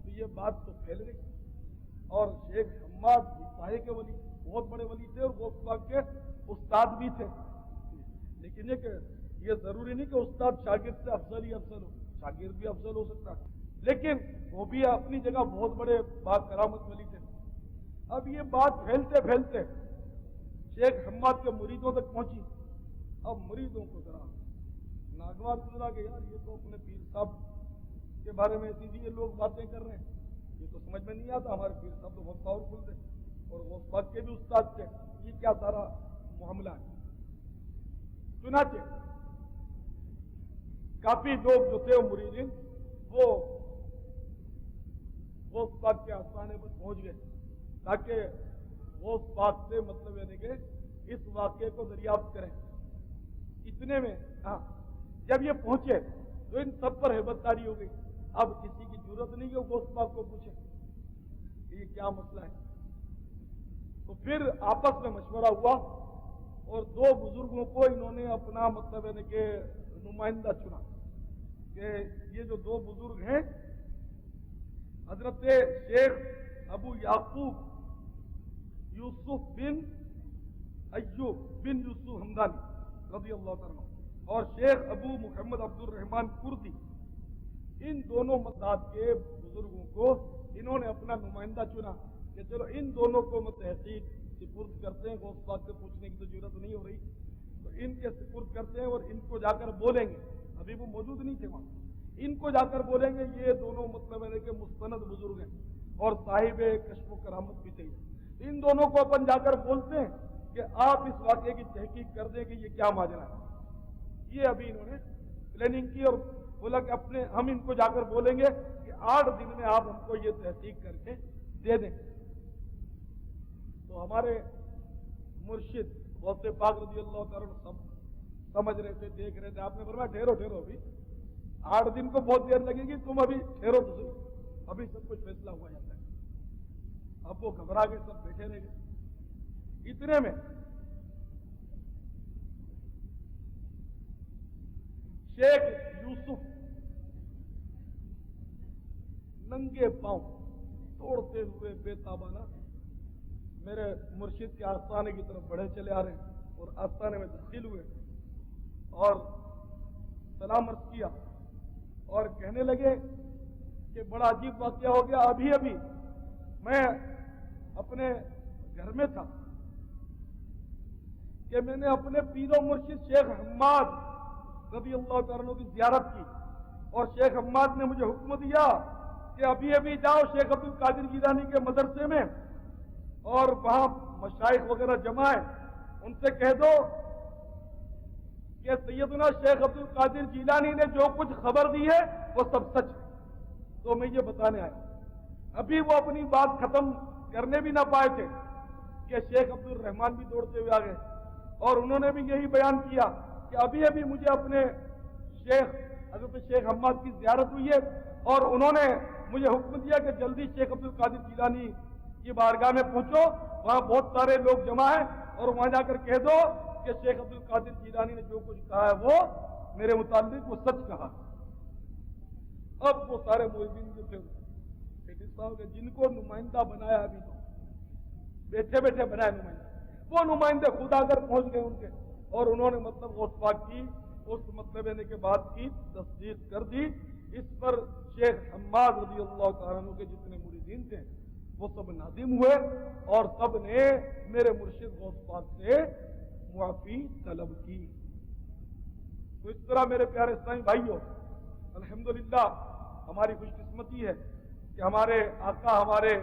تو یہ بات تو پھیل گئی. اور شیخ حماد سائے کے ولی بہت بڑے ولی تھے اور غوث پاک کے استاد بھی تھے. لیکن یہ ضروری نہیں کہ استاد شاگرد سے افضل ہی افضل ہو، شاگرد بھی افضل ہو سکتا ہے، لیکن وہ بھی اپنی جگہ بہت بڑے باکرامت ولی تھے. اب یہ بات پھیلتے پھیلتے شیخ حماد کے مریدوں تک پہنچی. اب مریدوں کو ذرا ناگوار گزرا کہ یار یہ تو اپنے پیر صاحب کے بارے میں ایسی یہ لوگ باتیں کر رہے ہیں، یہ تو سمجھ میں نہیں آتا. ہمارے پیر صاحب تو بہت پاورفل تھے اور غوث پاک کے بھی استاد تھے، یہ کیا سارا معاملہ ہے. چنانچہ کافی لوگ جو تھے مریدین وہ غوث پاک کے آستانے پر پہنچ گئے تاکہ غوث پاک سے مطلب یعنی کہ اس واقعے کو دریافت کریں. اتنے میں جب یہ پہنچے تو ان سب پر ہیبت داری ہو گئی. اب کسی کی ضرورت نہیں کہ غوث پاک کو پوچھے کہ یہ کیا مسئلہ ہے. تو پھر آپس میں مشورہ ہوا اور 2 بزرگوں کو انہوں نے اپنا مطلب یعنی کہ نمائندہ چنا. کہ یہ جو دو بزرگ ہیں حضرت شیخ ابو یعقوب یوسف بن ایوب بن یوسف حمدانی رضی اللہ تعالیٰ اور شیخ ابو محمد عبد الرحمن کردی، ان دونوں مذہب کے بزرگوں کو انہوں نے اپنا نمائندہ چنا کہ چلو ان دونوں کو تحقیق سپرد کرتے ہیں، غوث پاک سے پوچھنے کی تو ضرورت نہیں ہو رہی، تو ان کے سپرد کرتے ہیں اور ان کو جا کر بولیں گے، ابھی وہ موجود نہیں تھے وہاں، ان کو جا کر بولیں گے یہ دونوں مطلب ہے کہ مستند بزرگ ہیں اور صاحب کشف و کرامت بھی چاہیے، ان دونوں کو اپن جا کر بولتے ہیں کہ آپ اس واقعے کی تحقیق کر دیں کہ یہ کیا ماجرا ہے۔ یہ ابھی انہوں نے پلاننگ کی اور بولا کہ ہم ان کو جا کر بولیں گے کہ 8 دن میں آپ ہم کو یہ تحقیق کر کے دے دیں۔ تو ہمارے مرشد غوث پاک رضی اللہ تعالیٰ سب سمجھ رہے تھے، دیکھ رہے تھے، آپ نے فرمایا ٹھہرو ٹھہرو، ابھی 8 دن کو بہت دیر لگے گی، تم ابھی ٹھہرو تو صحیح، ابھی سب کچھ فیصلہ ہوا جاتا ہے۔ اب وہ گھبرا کے سب بیٹھے رہ گئے۔ اتنے میں شیخ یوسف ننگے پاؤں توڑتے ہوئے بے تابانہ میرے مرشد کے آستانے کی طرف بڑھے چلے آ رہے ہیں اور آستانے میں داخل ہوئے اور سلام عرض کیا اور کہنے لگے کہ بڑا عجیب واقعہ ہو گیا، ابھی ابھی میں اپنے گھر میں تھا کہ میں نے اپنے پیر و مرشد شیخ حماد رضی اللہ تعالیٰ کی زیارت کی اور شیخ حماد نے مجھے حکم دیا کہ ابھی ابھی جاؤ شیخ عبد القادر جیلانی کے مدرسے میں اور وہاں مشائخ وغیرہ جمع ہیں، ان سے کہہ دو کہ سیدنا شیخ عبد القادر جیلانی نے جو کچھ خبر دی ہے وہ سب سچ ہے۔ تو میں یہ بتانے آیا، ابھی وہ اپنی بات ختم کرنے بھی نہ پائے تھے کہ شیخ عبد الرحمن بھی دوڑتے ہوئے آ گئے اور انہوں نے بھی یہی بیان کیا کہ ابھی ابھی مجھے اپنے شیخ حضرت شیخ حماد کی زیارت ہوئی ہے اور انہوں نے مجھے حکم دیا کہ جلدی شیخ عبد القادر جیلانی کی بارگاہ میں پہنچو، وہاں بہت سارے لوگ جمع ہیں اور وہاں جا کر کہہ دو کہ شیخ عبد القادر جیلانی نے جو کچھ کہا ہے وہ میرے متعلق وہ سچ کہا۔ اب وہ سارے مریدین جو تھے جن کو نمائندہ بنایا ابھی تو بیٹھے بیٹھے بنایا نمائندہ، وہ نمائندے خود آ کر پہنچ گئے ان کے اور انہوں نے مطلب غوث پاک کی اس مطلب کی بات کی تصدیق کر دی۔ اس پر شیخ حماد رضی اللہ تعالیٰ عنہ کے جتنے مریدین تھے وہ سب نادم ہوئے اور سب نے میرے مرشد غوث پاک سے معافی طلب کی۔ تو اس طرح میرے پیارے اسلامی بھائیوں، الحمدللہ ہماری خوش قسمتی ہے کہ ہمارے آقا، ہمارے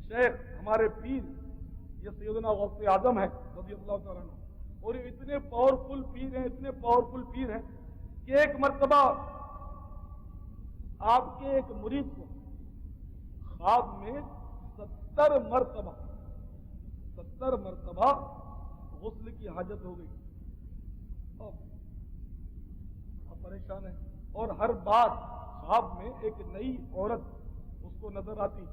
شیخ، ہمارے پیر یہ سیدنا غوث اعظم ہے رضی اللہ تعالیٰ عنہ، اور یہ اتنے پاورفل پیر ہیں، اتنے پاورفل پیر ہیں کہ ایک مرتبہ آپ کے ایک مرید کو خواب میں 70 مرتبہ غسل کی حاجت ہو گئی، آپ پریشان ہیں اور ہر بات خواب میں ایک نئی عورت اس کو نظر آتی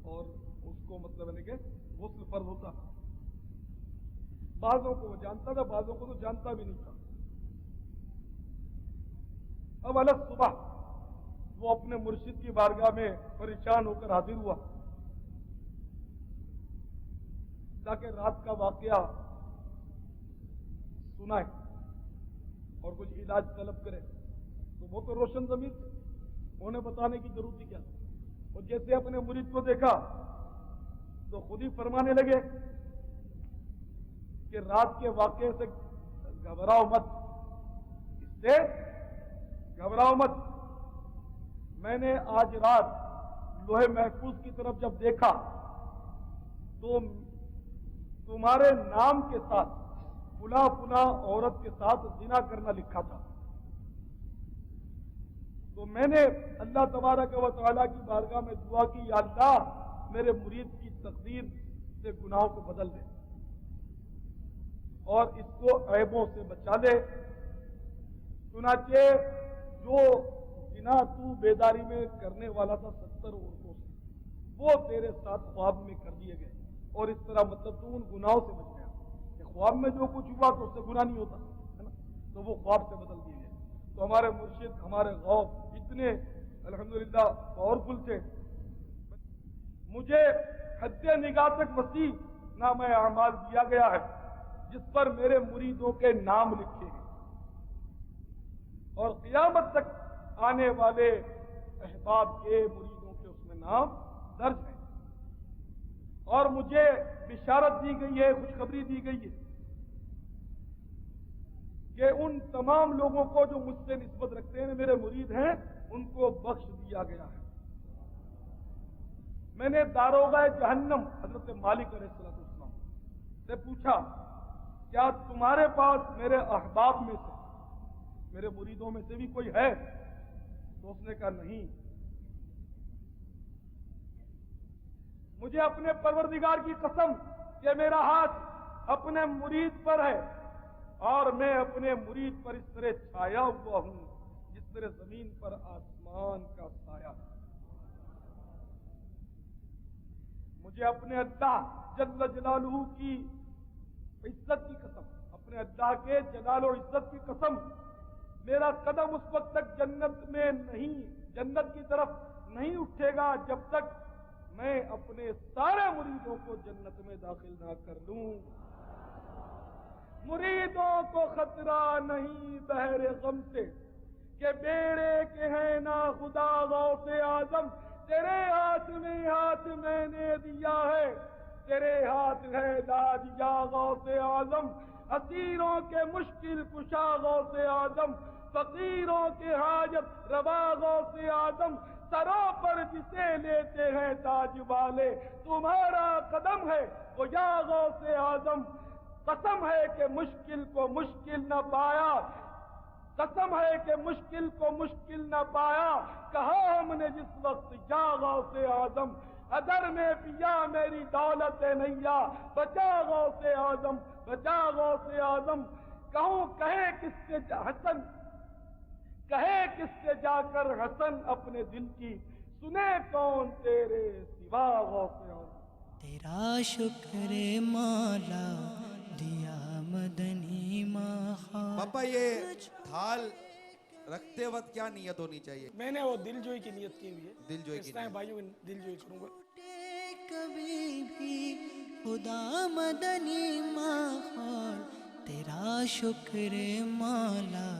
اور اس کو مطلب ہے کہ غسل فرض ہوتا، بعضوں کو وہ جانتا تھا، بعضوں کو تو جانتا بھی نہیں تھا۔ اب الگ صبح وہ اپنے مرشد کی بارگاہ میں پریشان ہو کر حاضر ہوا تاکہ رات کا واقعہ سنائے اور کچھ علاج طلب کرے، تو وہ تو روشن ضمیر تھے، انہیں بتانے کی ضرورت ہی کیا، اور جیسے اپنے مرید کو دیکھا تو خود ہی فرمانے لگے کہ رات کے واقعے سے گھبراؤ مت، اس سے گھبراؤ مت، میں نے آج رات لوہے محفوظ کی طرف جب دیکھا تو تمہارے نام کے ساتھ فلاں فلاں عورت کے ساتھ زنا کرنا لکھا تھا، تو میں نے اللہ تبارک و تعالیٰ کی بارگاہ میں دعا کی، یا اللہ میرے مرید کی تقدیر سے گناہوں کو بدل دے اور اس کو عیبوں سے بچا لے۔ چنانچہ جو زنا تو بیداری میں کرنے والا تھا 70 عورتوں سے، وہ تیرے ساتھ خواب میں کر دیے گئے، اور اس طرح مطلب تو ان گناہوں سے بچ گیا کہ خواب میں جو کچھ ہوا تو اس سے گناہ نہیں ہوتا ہے نا، تو وہ خواب سے بدل دیے گئے۔ تو ہمارے مرشد ہمارے غوث اتنے الحمدللہ پاورفل تھے. مجھے حد نگاہ تک وسیع نام اعمال دیا گیا ہے جس پر میرے مریدوں کے نام لکھے ہیں اور قیامت تک آنے والے احباب کے مریدوں کے اس میں نام درج ہیں. اور مجھے بشارت دی گئی ہے, خوشخبری دی گئی ہے کہ ان تمام لوگوں کو جو مجھ سے نسبت رکھتے ہیں, میرے مرید ہیں, ان کو بخش دیا گیا ہے. میں نے داروغہ جہنم حضرت مالک علیہ السلام سے پوچھا کیا تمہارے پاس میرے احباب میں سے, میرے مریدوں میں سے بھی کوئی ہے؟ تو اس نے کہا نہیں. مجھے اپنے پروردگار کی قسم کہ میرا ہاتھ اپنے مرید پر ہے اور میں اپنے مرید پر اس طرح چھایا ہوا ہوں جس طرح زمین پر آسمان کا سایہ. مجھے اپنے اللہ جل جلالہ کی عزت کی قسم, اپنے اللہ کے جلال و عزت کی قسم, میرا قدم اس وقت تک جنت میں نہیں, جنت کی طرف نہیں اٹھے گا جب تک میں اپنے سارے مریدوں کو جنت میں داخل نہ کر لوں. مریدوں کو خطرہ نہیں بحر غم سے کہ بیڑے کے ہیں نا خدا غوث اعظم. تیرے ہاتھ میں نے دیا ہے, تیرے ہاتھ ہے لاج یا غوث اعظم. اسیروں کے مشکل کشا غوث اعظم, فقیروں کے حاجت روا غوث اعظم. سروں پر جسے لیتے ہیں تاج والے, تمہارا قدم ہے وہ یا غوث اعظم. قسم ہے کہ مشکل کو مشکل نہ پایا, قسم ہے کہ مشکل کو مشکل نہ پایا. کہا ہم نے جس وقت یا غوث اعظم, اگر میں پیا میری دولت نیا, بچا غوث اعظم, بچا غوث اعظم. کہوں کہے کس سے حسن, کہے کس سے جا کر حسن اپنے دل کی, سنے کون تیرے سوا غوث اعظم. تیرا شکر مولا دیا مدنی ماخا. پاپا یہ تھال رکھتے وقت کیا نیت ہونی چاہیے؟ میں نے وہ دل جوئی کی نیت کی ہوئی ہے. دل جوئی کی نیت. بھائیوں دل جوئی کروں گا. کبھی بھی خدا مدنی ماخال, تیرا شکر مولا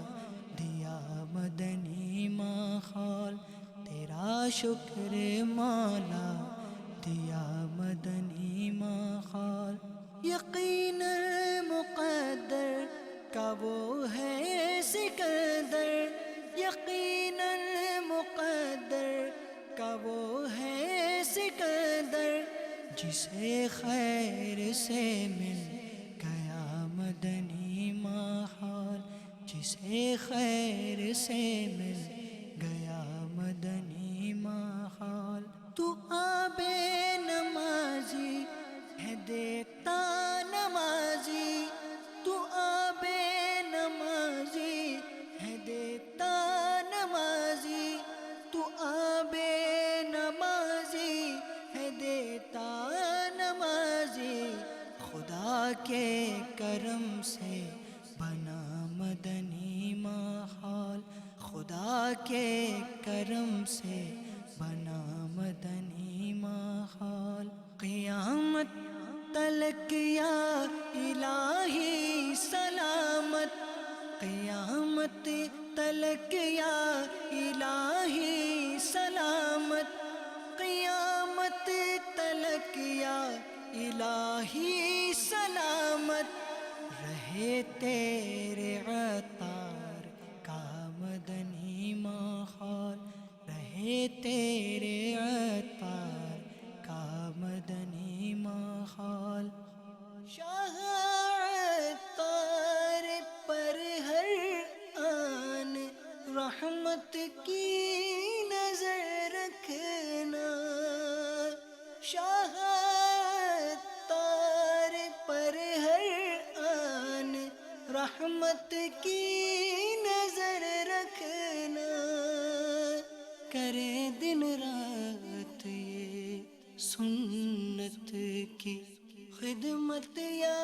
دیا مدنی ماخال. تیرا شکر مولا دیا مدنی ماخال. یقین مقدر کا وہ ہے سکندر, یقین مقدر کا وہ ہے سکندر. جسے خیر سے مل گیا مدنی ماحول, جسے خیر سے مل گیا مدنی ماحول. تو آبے نمازی ہے دیتا نمازی, تو آبے نمازی ہے دیتا نمازی, تو آبے نمازی ہے دیتا نمازی. خدا کے کرم سے بنا مدنی ماحول, خدا کے کرم سے بنا مدنی ماحول. قیامت تلک یا الہی سلامت, قیامت تلک یا الہی سلامت, قیامت تلک یا الہی سلامت. رہے تیرے عطار کا مدنی ماحول, رہے تیرے عطار کا مدنی ماحول. شاہ عطار پر ہر آن رحمت کی نظر رکھنا, شاہ عطار پر ہر آن رحمت کی نظر رکھنا. کرے دن رات یہ سنت کی خدمت یا